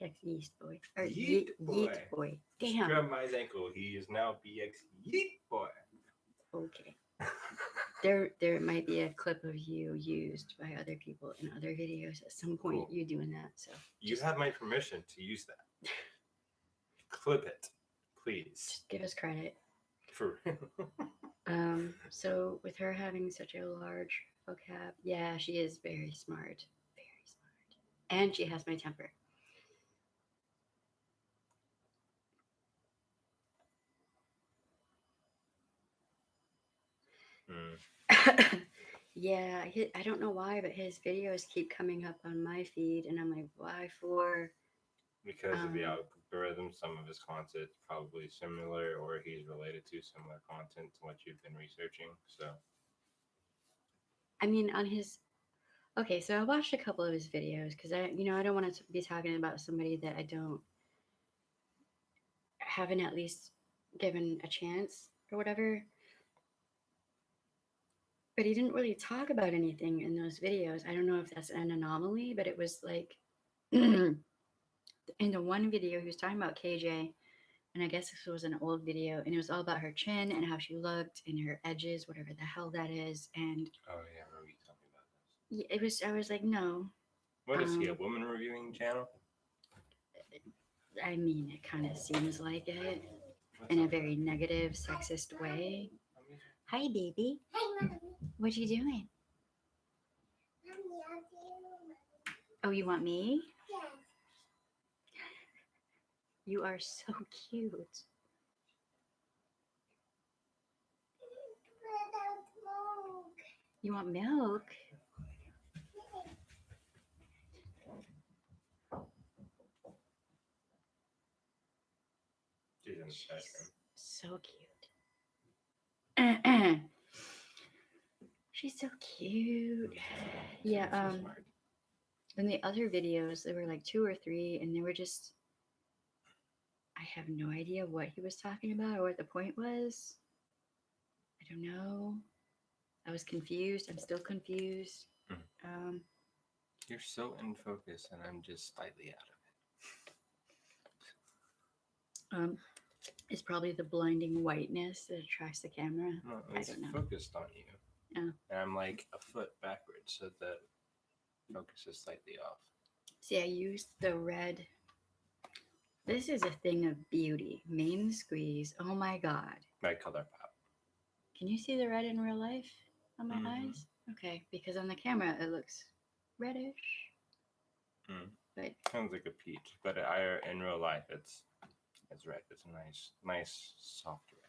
BX Yeast Boy. Or Yeet Boy. Yeet Boy. Just Damn. grab him by his ankle. He is now BX Yeet Boy. Okay. There might be a clip of you used by other people in other videos at some point. Cool. You doing that, so you have my permission to use that. Clip it, please. Just give us credit. For real. So with her having such a large vocab, yeah, she is very smart, and she has my temper. Yeah, I don't know why, but his videos keep coming up on my feed, and I'm like, why for? Because of the algorithm, some of his content is probably similar, or he's related to similar content to what you've been researching. So, I mean, on his, okay, so I watched a couple of his videos because I don't want to be talking about somebody that I haven't at least given a chance or whatever. But he didn't really talk about anything in those videos. I don't know if that's an anomaly, but it was like in the one video he was talking about KJ, and I guess this was an old video, and it was all about her chin and how she looked and her edges, whatever the hell that is. And oh yeah, I remember you talking about this. Yeah, it was. I was like, no. What is he, a woman reviewing channel? I mean, it kind of seems like it in a very negative, sexist way. Hi, baby. Hi, Mommy. What you doing? Oh, you want me? Yes. You are so cute. You want milk? She's in the bedroom. So cute. She's so cute. Yeah, in the other videos, there were like 2 or 3, and they were just, I have no idea what he was talking about or what the point was. I don't know. I was confused. I'm still confused. You're so in focus, and I'm just slightly out of it. It's probably the blinding whiteness that attracts the camera. No, I don't know. Focused on you. Oh. And I'm like a foot backwards, so the focus is slightly off. See, I used the red. This is a thing of beauty. Main squeeze. Oh my god. My color pop. Can you see the red in real life on my eyes? Okay, because on the camera it looks reddish. But sounds like a peach, but in real life it's red. It's a nice soft red.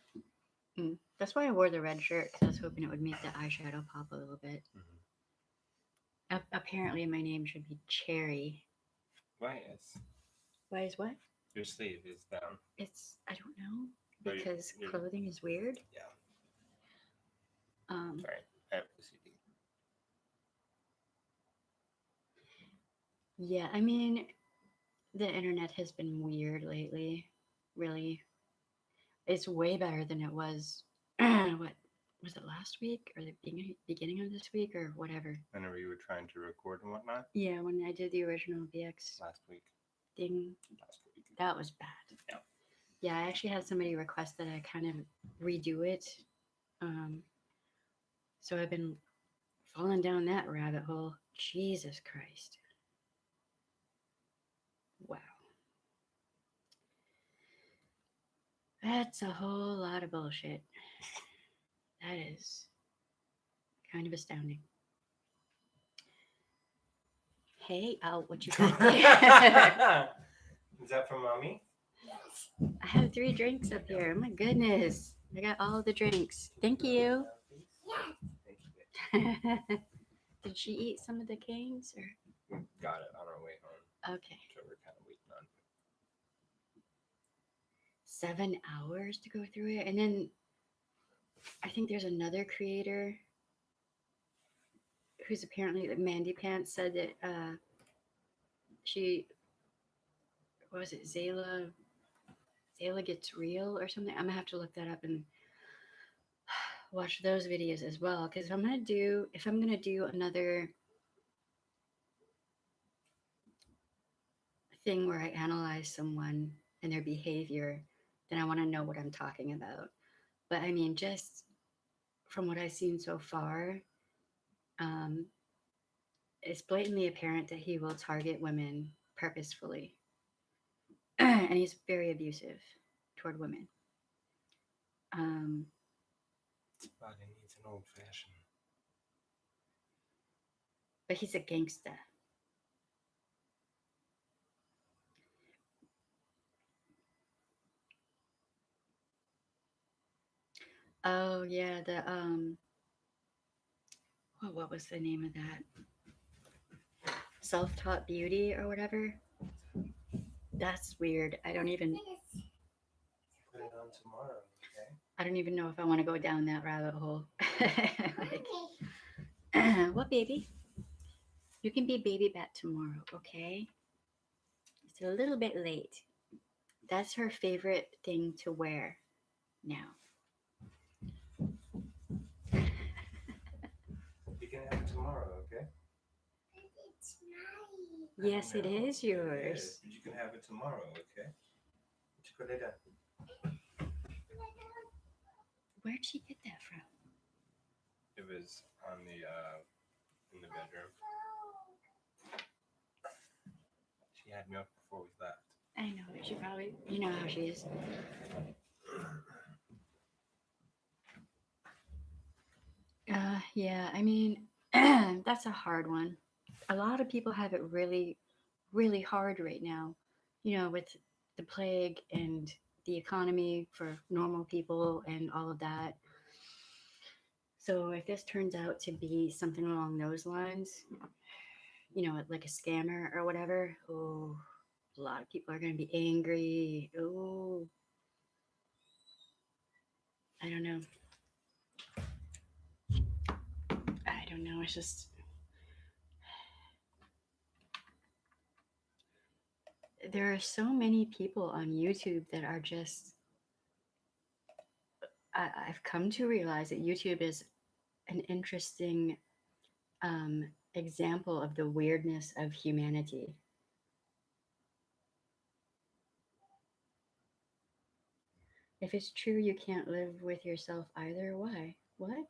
That's why I wore the red shirt, because I was hoping it would make the eyeshadow pop a little bit. Apparently my name should be Cherry. Why is what? Your sleeve is down. It's, I don't know, because clothing is weird. Yeah. Sorry, I have OCD. Yeah, I mean, the internet has been weird lately. Really. It's way better than it was, what, was it last week? Or the beginning of this week? Or whatever. Whenever you were trying to record and whatnot? Yeah, when I did the original BX. Last week. thing. That's pretty good. That was bad. Yeah. Yeah, I actually had somebody request that I kind of redo it. Um, so I've been falling down that rabbit hole. Jesus Christ. Wow. That's a whole lot of bullshit. That is kind of astounding. Hey, oh, what you got there? Is that from mommy? I have 3 drinks up here. Oh my goodness. I got all the drinks. Thank you. Thank you. Did she eat some of the canes or? Got it on our way home. Okay. So we're kind of waiting on. 7 hours to go through it. And then I think there's another creator who's apparently like Mandy Pants said that she, what was it, Zayla Gets Real or something. I'm gonna have to look that up and watch those videos as well. Because if I'm gonna do another thing where I analyze someone and their behavior, then I want to know what I'm talking about. But I mean, just from what I've seen so far, um, it's blatantly apparent that he will target women purposefully. And he's very abusive toward women. Um, Body needs an old fashioned. but he's a gangster. Oh yeah, the what was the name of that? Self-taught beauty or whatever. That's weird. Put it on tomorrow, okay? I don't even know if I want to go down that rabbit hole. Like, what baby? You can be baby back tomorrow, okay? It's a little bit late. That's her favorite thing to wear now. You can have it tomorrow, okay? Yes, it is It yours. is, but you can have it tomorrow, okay? Put it down. Where'd she get that from? It was on the in the bedroom. She had milk before we left. I know, but she probably, you know how she is. Yeah, I mean, that's a hard one. A lot of people have it really, really hard right now, with the plague and the economy for normal people and all of that. So if this turns out to be something along those lines, like a scammer or whatever, oh, a lot of people are going to be angry. Oh, I don't know. I don't know. It's just there are so many people on YouTube that are just. I've come to realize that YouTube is an interesting example of the weirdness of humanity. If it's true you can't live with yourself either, why? What?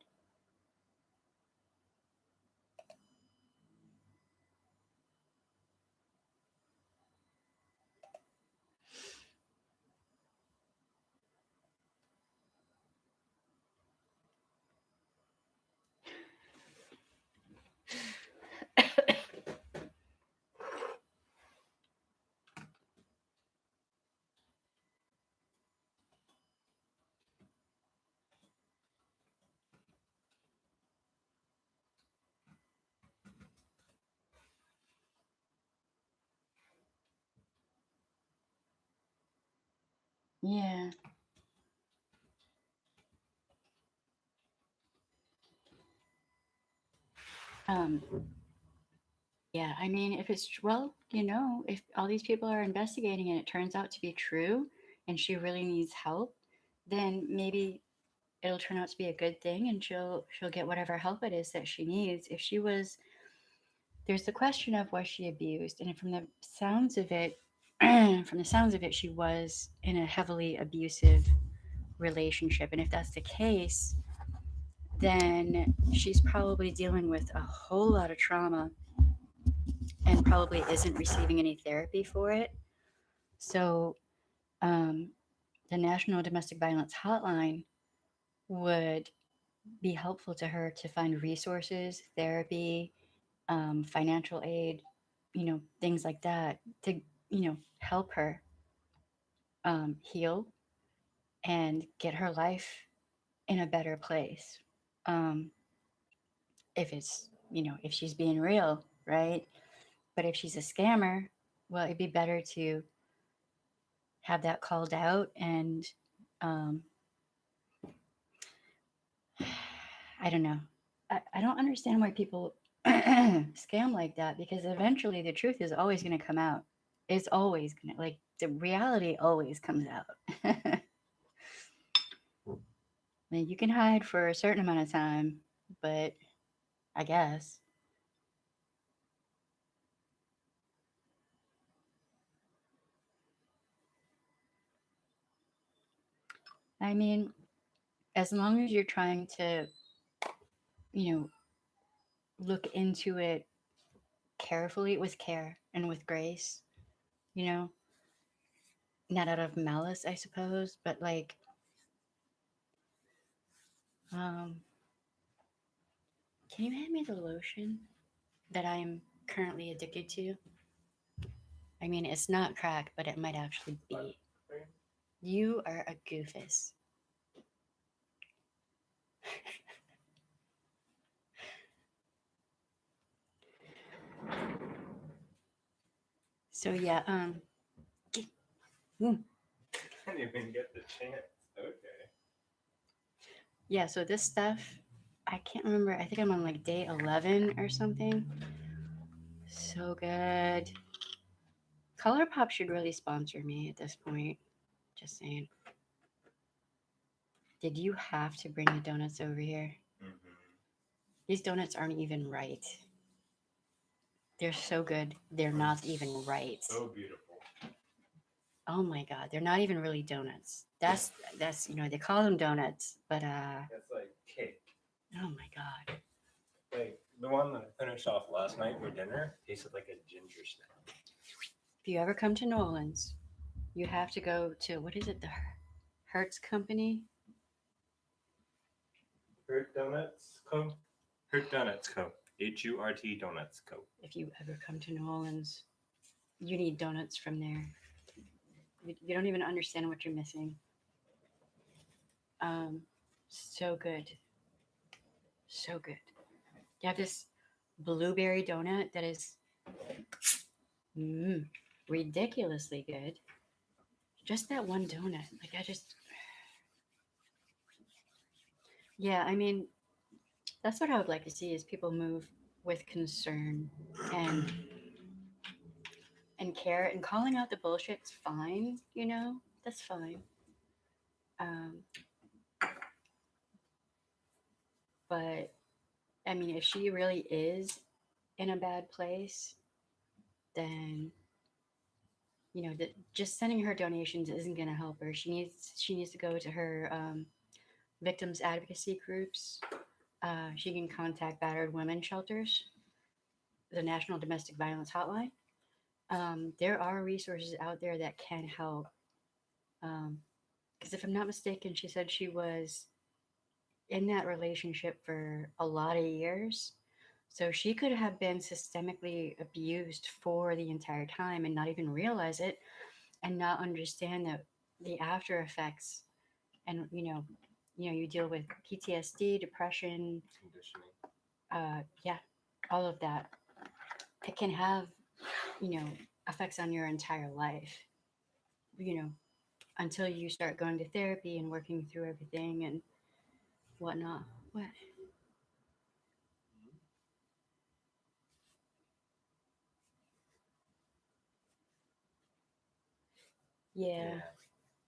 Yeah. Um, yeah, I mean, if it's, well, if all these people are investigating and it turns out to be true and she really needs help, then maybe it'll turn out to be a good thing and she'll get whatever help it is that she needs. If she was, there's the question of was she abused? And from the sounds of it, from the sounds of it, she was in a heavily abusive relationship. And if that's the case, then she's probably dealing with a whole lot of trauma and probably isn't receiving any therapy for it. So, um, the National Domestic Violence Hotline would be helpful to her to find resources, therapy, financial aid, things like that to, help her heal and get her life in a better place. Um, if it's, if she's being real, right? But if she's a scammer, well, it'd be better to have that called out and, um, I don't know. I don't understand why people scam like that because eventually the truth is always going to come out. It's always going to, like, the reality always comes out. I mean, you can hide for a certain amount of time, but I guess. I mean, as long as you're trying to, you know, look into it carefully with care and with grace, you know, not out of malice, I suppose, but like, um, can you hand me the lotion that I'm currently addicted to? I mean, it's not crack, but it might actually be. You are a goofus. So yeah, mm, Can't even get the chance. Okay. yeah. So this stuff, I can't remember. I think I'm on like day 11 or something. So good. ColourPop should really sponsor me at this point. Just saying. Did you have to bring the donuts over here? Mm-hmm. These donuts aren't even right. They're so good. They're not even right. So beautiful. Oh my god, they're not even really donuts. That's they call them donuts, but That's like cake. oh my god. Like the one that I finished off last night for dinner tasted like a ginger snap. If you ever come to New Orleans, you have to go to what is it, the Hertz Company? Hurt Donuts Co. Hurt Donuts Co. HURT Donuts Co. If you ever come to New Orleans, you need donuts from there. You don't even understand what you're missing. Um, so good, so good. You have this blueberry donut that is mm, ridiculously good. Just that one donut, like I just, yeah. I mean, that's what I would like to see is people move with concern and and care and calling out the bullshit's fine. That's fine. Um, but I mean, if she really is in a bad place, then just sending her donations isn't going to help her. She needs to go to her victims advocacy groups. She can contact battered women shelters, the National Domestic Violence Hotline. There are resources out there that can help. Because if I'm not mistaken, she said she was in that relationship for a lot of years. So she could have been systemically abused for the entire time and not even realize it and not understand that the after effects and you deal with PTSD, depression, Conditioning. yeah, all of that. It can have you know effects on your entire life. You know, until you start going to therapy and working through everything and whatnot. What? Yeah,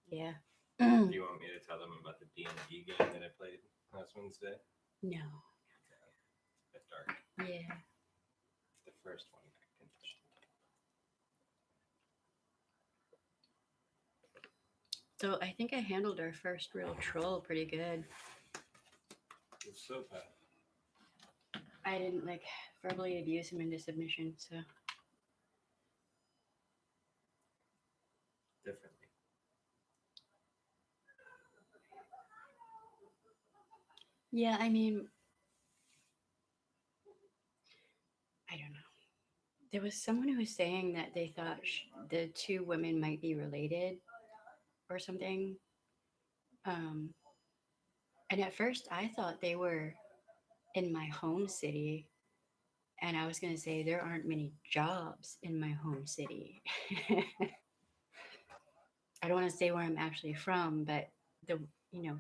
Yeah. yeah. Do you want me to tell them about the D&D game that I played last Wednesday? No. It's a bit dark. Yeah. The first one I finished. So I think I handled our first real troll pretty good. It's so bad. I didn't like verbally abuse him into submission. So Differently. yeah, I mean, I don't know. There was someone who was saying that they thought the two women might be related or something. Um, and at first, I thought they were in my home city, and I was going to say there aren't many jobs in my home city. I don't want to say where I'm actually from, but the you know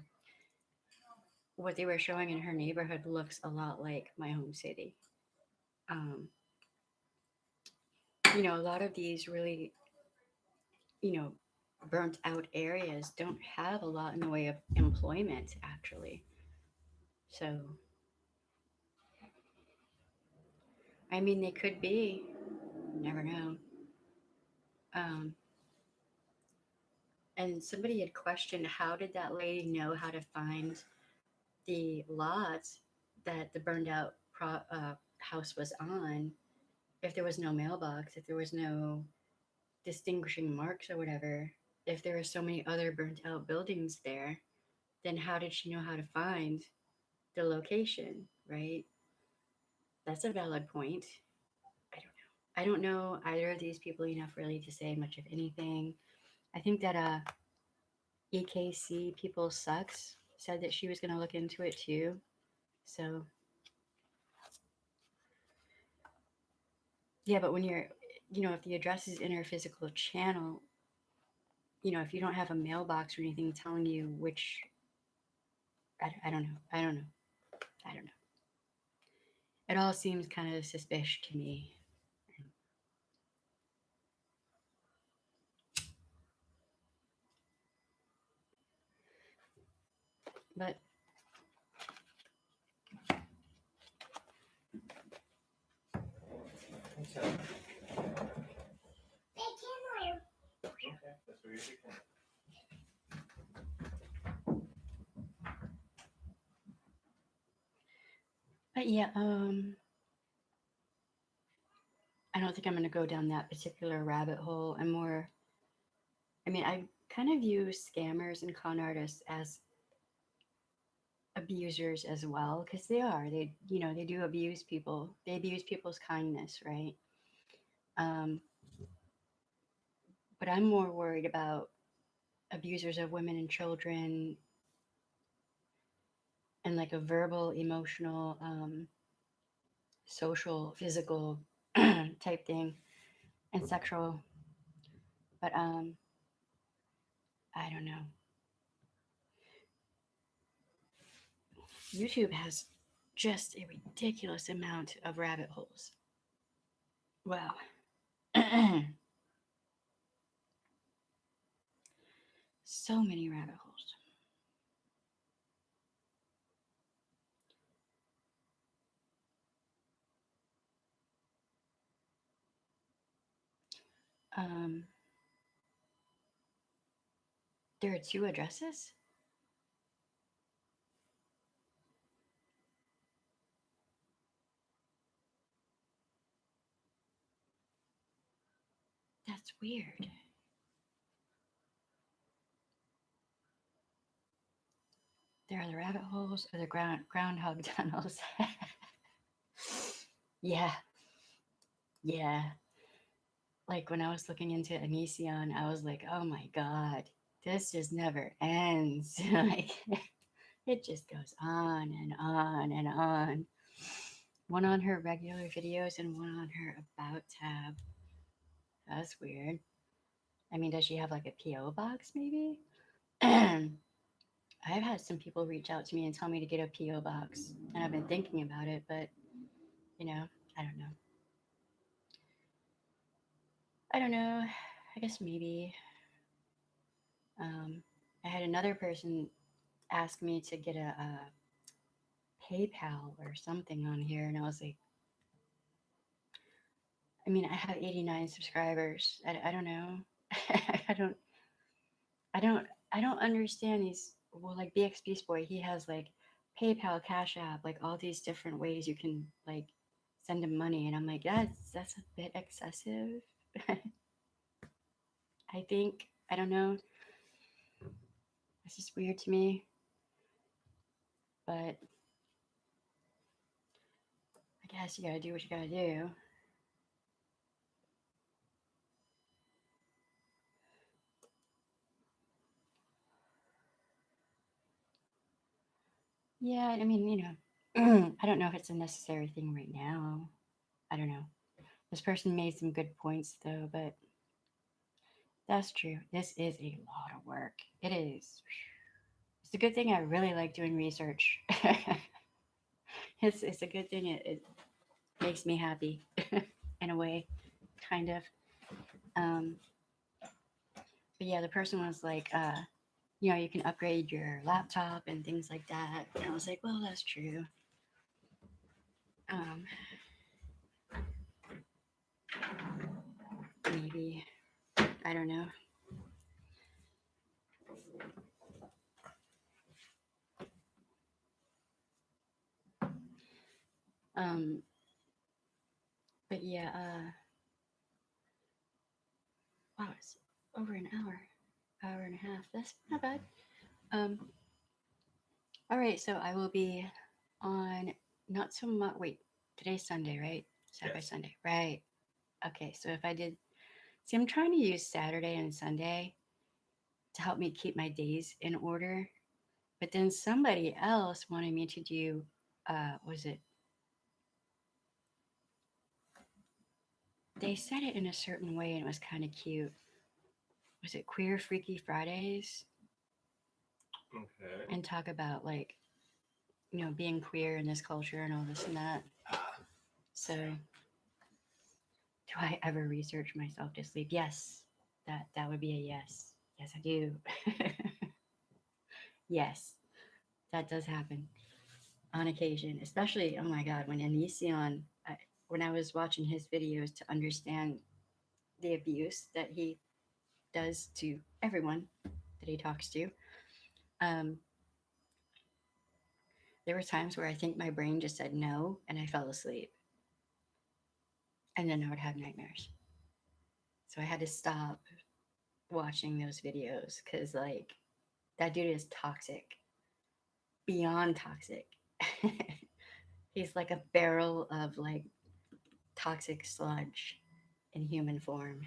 what they were showing in her neighborhood looks a lot like my home city. Um, a lot of these really you know burnt out areas don't have a lot in the way of employment actually. So I mean, they could be. You never know. Um, and somebody had questioned how did that lady know how to find the lots that the burned out house was on if there was no mailbox, if there was no distinguishing marks or whatever, if there were so many other burnt out buildings there, then how did she know how to find the location, right? That's a valid point. I don't know. I don't know either of these people enough really to say much of anything. I think that EKC People Sucks said that she was going to look into it too. So, yeah, but when if the address is in her physical channel, if you don't have a mailbox or anything telling you which, I don't know. I don't know. I don't know. It all seems kind of suspicious to me. But What's that? Okay, that's where you're picking. but yeah, I don't think I'm going to go down that particular rabbit hole. I mean, I kind of view scammers and con artists as abusers as well because they are. They do abuse people. They abuse people's kindness, right? Um, but I'm more worried about abusers of women and children and like a verbal, emotional, social, physical type thing and sexual. But I don't know. YouTube has just a ridiculous amount of rabbit holes. Wow. So many rabbit holes. Um, there are two addresses? That's weird. There are the rabbit holes or the groundhog tunnels. Yeah, yeah. Like when I was looking into Anision, I was like, oh my God, this just never ends. Like it just goes on and on and on. One on her regular videos and one on her about tab. That's weird. I mean, does she have like a P.O. box maybe? I've had some people reach out to me and tell me to get a P.O. box, and I've been thinking about it, but you know, I don't know. I don't know. I guess maybe. I had another person ask me to get a PayPal or something on here, and I was like, I mean, I have 89 subscribers. I don't know. I don't. I don't. I don't understand these. Well, like BX Beast Boy, he has like PayPal, Cash App, like all these different ways you can like send him money, and I'm like, that's a bit excessive. I think I don't know. It's just weird to me, but I guess you gotta do what you gotta do. Yeah, I mean, I don't know if it's a necessary thing right now. I don't know. This person made some good points though, but that's true. This is a lot of work. It is. It's a good thing I really like doing research. It's a good thing. It makes me happy in a way, kind of. Um, but yeah, the person was like, you can upgrade your laptop and things like that. And I was like, well, that's true. Um, maybe. I don't know. Um, but yeah, wow, it's over an hour and a half. That's not bad. Um, all right, so I will be on not so much. Wait, today's Sunday, right? Sci-Fi Yes. Sunday, right? Okay, so if I did, see, I'm trying to use Saturday and Sunday to help me keep my days in order. But then somebody else wanted me to do, was it? They said it in a certain way and it was kind of cute. Was it Queer Freaky Fridays? Okay. And talk about like, being queer in this culture and all this and that. So, do I ever research myself to sleep? Yes, that would be a yes. Yes, I do. Yes, that does happen on occasion, especially, oh my God, when Anision, when I was watching his videos to understand the abuse that he does to everyone that he talks to, um, there were times where I think my brain just said no and I fell asleep. And then I would have nightmares. So I had to stop watching those videos because, like, that dude is toxic, beyond toxic. He's like a barrel of like toxic sludge in human form.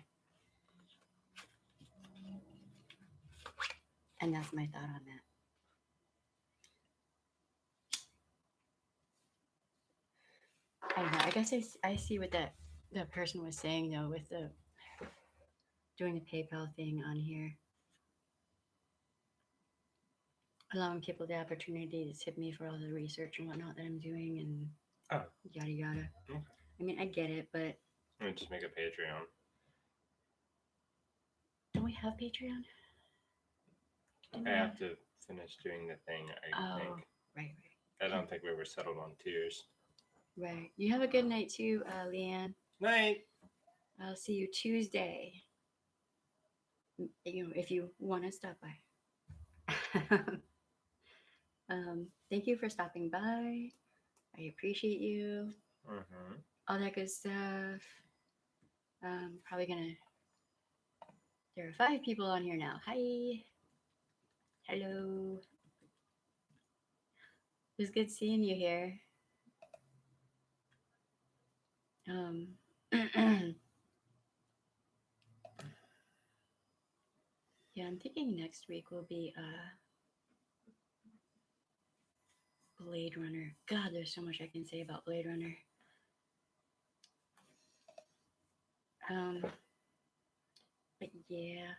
And that's my thought on that. I don't know. I guess I see what that person was saying though with the doing the PayPal thing on here, allowing people the opportunity to tip me for all the research and whatnot that I'm doing and Oh, yada yada. okay. I mean, I get it, but Let me just make a Patreon. don't we have Patreon? Didn't I we have to finish doing the thing, I Oh, think. right, I don't think we were settled on tiers. right. You have a good night too, Leanne. Night. I'll see you Tuesday. If you want to stop by. Thank you for stopping by. I appreciate you. Mm-hmm. All that good stuff. Probably gonna. There are 5 people on here now. Hi. Hello. It was good seeing you here. Yeah, I'm thinking next week will be Blade Runner. God, there's so much I can say about Blade Runner. But yeah,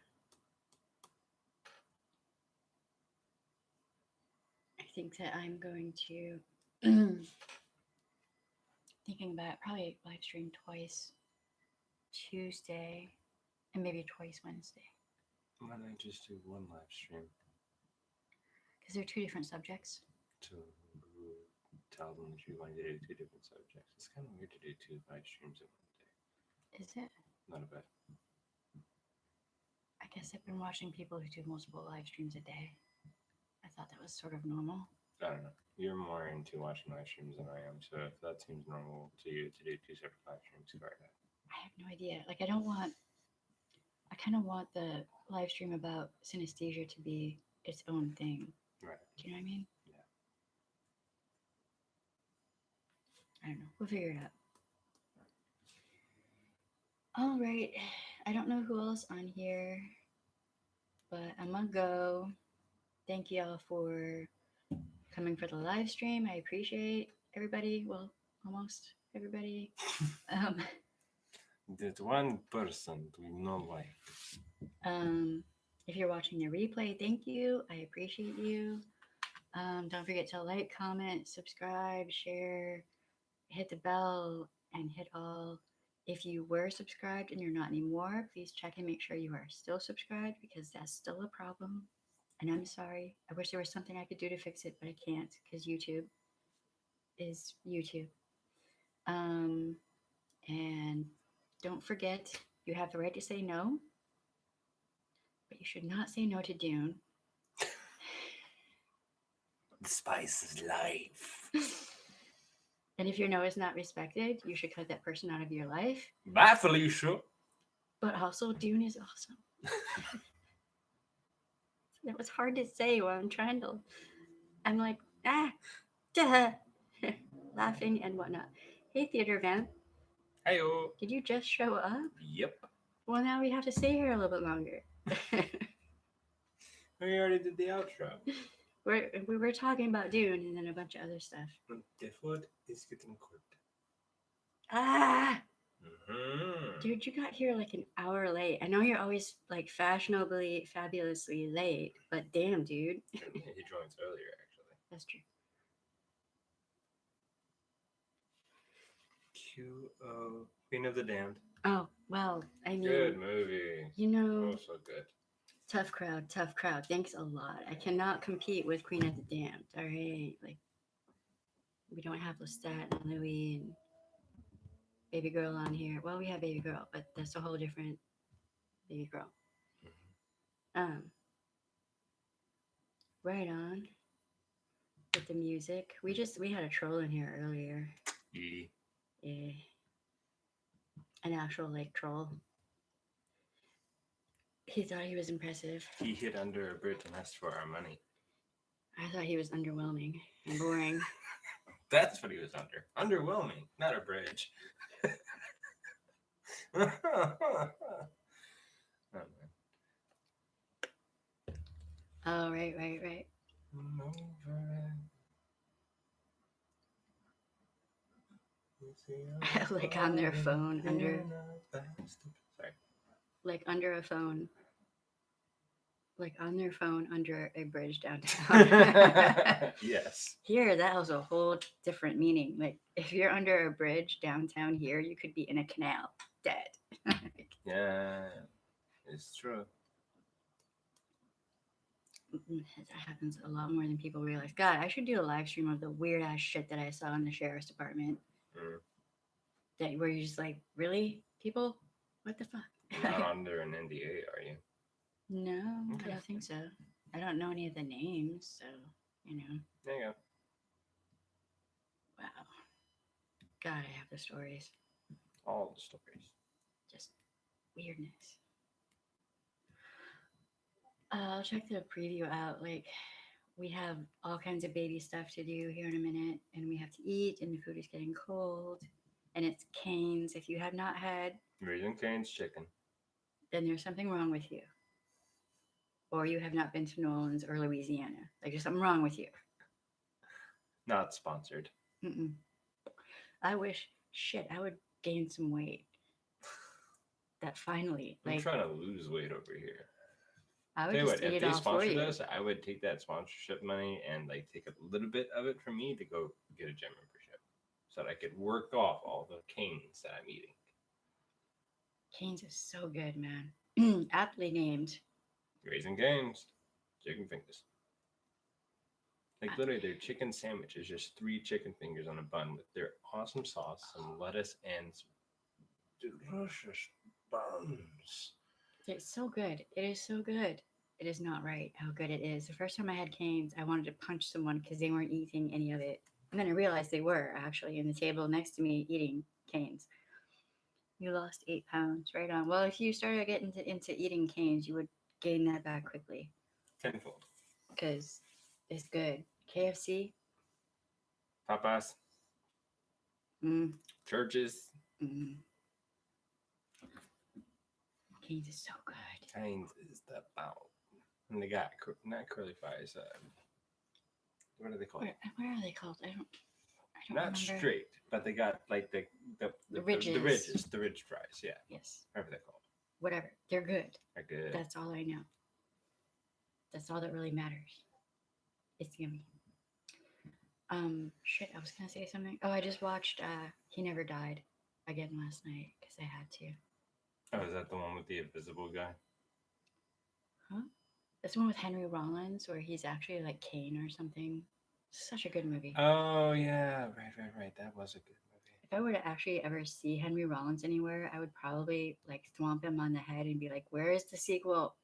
I think that I'm going to thinking about probably live stream twice Tuesday and maybe twice Wednesday Why don't I just do one live stream because they're 2 different subjects. to tell them that you wanted to do 2 different subjects? It's kind of weird to do 2 live streams in one day. Is it? Not a bad. I guess I've been watching people who do multiple live streams a day. I thought that was sort of normal. I don't know. You're more into watching live streams than I am, so if that seems normal to you to do 2 separate live streams, go ahead. I have no idea. Like, I kind of want the live stream about synesthesia to be its own thing. Right. Do you know what I mean? Yeah. I don't know. We'll figure it out. All right. I don't know who else on here, but I'm gonna go. Thank y'all for coming for the live stream. I appreciate everybody. Well, almost everybody. Um, That one person with no life. if you're watching the replay, thank you. I appreciate you. Don't forget to like, comment, subscribe, share, hit the bell, and hit all. If you were subscribed and you're not anymore, please check and make sure you are still subscribed because that's still a problem. And I'm sorry. I wish there was something I could do to fix it, but I can't because YouTube is YouTube. And don't forget, you have the right to say no, but you should not say no to Dune. The spice is life. And if your no is not respected, you should cut that person out of your life. Bye, Felicia. But also, Dune is awesome. It was hard to say while I'm like, duh, laughing and whatnot. Hey, Theater Van. Heyo. Did you just show up? Yep. Well, now we have to stay here a little bit longer. We already did the outro. We were talking about Dune and then a bunch of other stuff. The food is getting cooked. Dude, you got here like an hour late. I know you're always like fashionably, fabulously late, but damn, dude. He joins earlier, actually. That's true. QO. Queen of the Damned. Oh, well, I mean. Good movie. You know. Oh, so good. Tough crowd. Thanks a lot. I cannot compete with Queen of the Damned. All right, like we don't have Lestat and Louis and Baby Girl on here. Well, we have Baby Girl, but that's a whole different Baby Girl. Right on with the music. We had a troll in here earlier. Yeah. An actual like troll. He thought he was impressive. He hid under a bridge and asked for our money. I thought he was underwhelming and boring. That's what he was under. Underwhelming, not a bridge. Oh, man. Oh, right. Like on their phone under. Sorry. Like under a phone. Like on their phone under a bridge downtown. Yes. Here, that has a whole different meaning. Like if you're under a bridge downtown here, you could be in a canal, dead. Yeah, it's true. That happens a lot more than people realize. God, I should do a live stream of the weird ass shit that I saw in the sheriff's department. That where you're just like, really, people? What the fuck? You're not under an NDA, are you? No, Okay. I don't think so. I don't know any of the names, so you know. There you go. Wow. God, I have the stories. All the stories. Just weirdness. I'll check the preview out. Like, we have all kinds of baby stuff to do here in a minute, and we have to eat, and the food is getting cold, and it's Cane's. If you have not had Raising Cane's chicken, then there's something wrong with you. Or you have not been to New Orleans or Louisiana. Like, there's something wrong with you. not sponsored. Mm-mm. I wish, I would gain some weight. That finally, I'm like, trying to lose weight over here. I would Tell you just what, eat if it they all for sponsored you. us, I would take that sponsorship money and like take a little bit of it from me to go get a gym membership, so that I could work off all the canes that I'm eating. Cane's is so good, man. Aptly named. Raising Cane's, chicken fingers. Like literally, their chicken sandwich is just 3 chicken fingers on a bun with their awesome sauce, some lettuce, and some delicious buns. It's so good. It is so good. It is not right how good it is. The first time I had canes, I wanted to punch someone because they weren't eating any of it. And then I realized they were actually in the table next to me eating canes. You lost 8 pounds, right on. Well, if you started getting into eating canes, you would gain that back quickly Tenfold. because it's good. KFC, Papas, mm, churches, mm. Canes is so good. Heinz is the bomb. And they got not curly fries. What are they called? What are they called? I don't Not remember. straight, but they got like the Ridges. the ridge fries. Yeah, Yes, whatever they're called. whatever. They're good. They're good. That's all I know. That's all that really matters. It's yummy. Shit, I was gonna say something. Oh, I just watched He Never Died again last night because I had to. Oh, is that the one with the invisible guy? Huh? This one with Henry Rollins where he's actually like Kane or something. Such a good movie. Oh yeah, right. That was a good movie. If I were to actually ever see Henry Rollins anywhere, I would probably like thwomp him on the head and be like, "Where is the sequel?"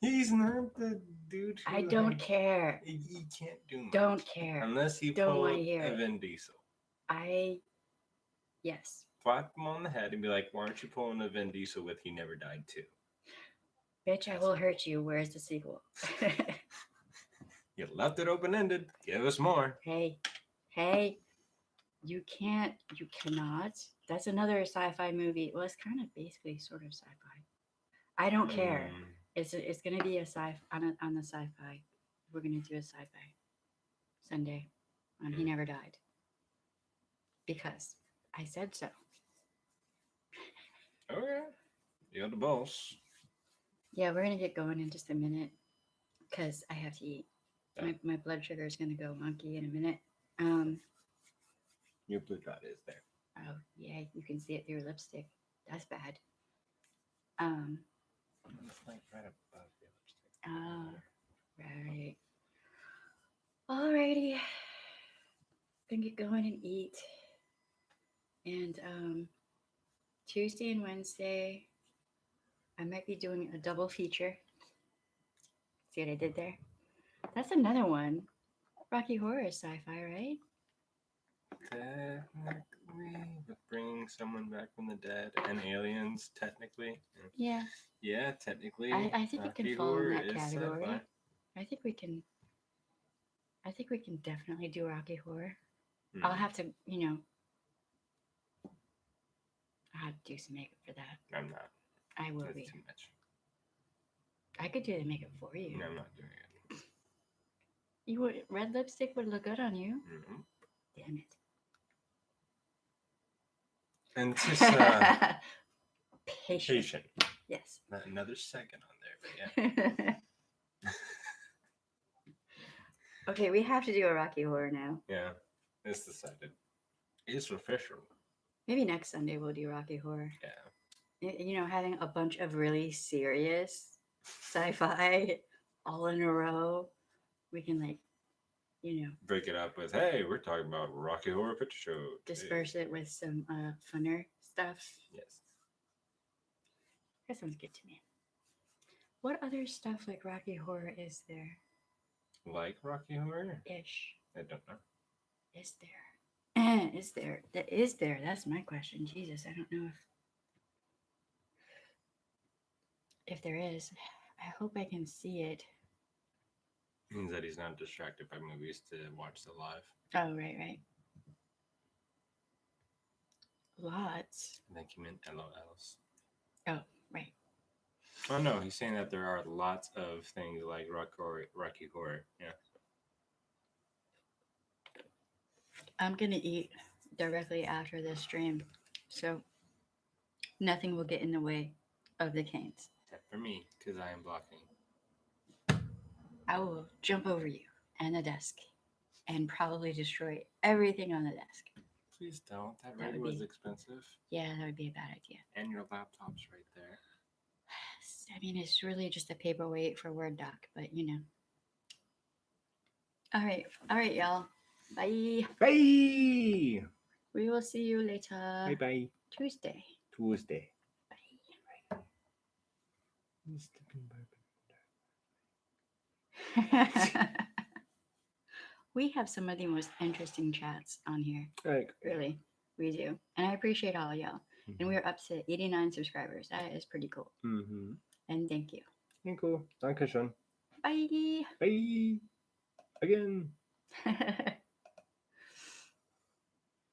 He's not the dude. I don't care. He can't do much. Don't care. Unless he Don't pulled wanna hear a it. Vin Diesel. Yes. Whack him on the head and be like, "Why aren't you pulling a Vin Diesel with He Never Died too?" Bitch, I will hurt you. Where's the sequel? You left it open ended. Give us more. Hey, you cannot. That's another sci-fi movie. Well, it's kind of basically sort of sci-fi. I don't care. It's gonna be a on the sci-fi. We're gonna do a sci-fi Sunday on He Never Died because I said so. Okay. You're the boss. Yeah, we're gonna get going in just a minute because I have to eat. My blood sugar is gonna go monkey in a minute. Your blue dot is there. Oh yeah, you can see it through your lipstick. That's bad. It's like right above your lipstick. Oh, right. Alrighty. Gonna get going and eat. And Tuesday and Wednesday, I might be doing a double feature. See what I did there? That's another one. Rocky Horror is sci-fi, right? Technically, with bringing someone back from the dead and aliens, technically. Yeah. Yeah, technically. I think it can fall in that category. Sci-fi. I think we can definitely do Rocky Horror. I'll have to, I'll have to do some makeup for that. I'm not. I will That's be. too much. I could do the makeup for you. No, I'm not doing it. You would red lipstick would look good on you. Mm-hmm. Damn it. And it's just Patient. Yes. Not another second on there, but yeah. Okay, we have to do a Rocky Horror now. Yeah, it's decided. It's official. Maybe next Sunday we'll do Rocky Horror. Yeah. Having a bunch of really serious sci-fi all in a row. We can break it up with, hey, we're talking about Rocky Horror Picture Show. Disperse it with some funner stuff. Yes. That sounds good to me. What other stuff like Rocky Horror is there? Like Rocky Horror? Ish. I don't know. Is there? Is there? That is there. That's my question. Jesus, I don't know if there is. I hope I can see it. Means that he's not distracted by movies to watch the live. Oh, right. Lots. I think he meant LOLs. Oh, right. Oh no, he's saying that there are lots of things like Rocky Horror. Yeah. I'm gonna eat directly after this stream, so nothing will get in the way of the canes. Except for me, because I am blocking. I will jump over you and the desk and probably destroy everything on the desk. Please don't. That That really would was be- expensive. Yeah, that would be a bad idea. And your laptop's right there. I mean, it's really just a paperweight for Word doc, but All right, y'all. Bye. Bye! We will see you later. Bye-bye. Tuesday. Tuesday. We have some of the most interesting chats on here. Like, Really, we do. And I appreciate all of y'all. And we're up to 89 subscribers. That is pretty cool. mm-hmm. And thank you. Cool. Dankeschön. Bye. Bye. Again.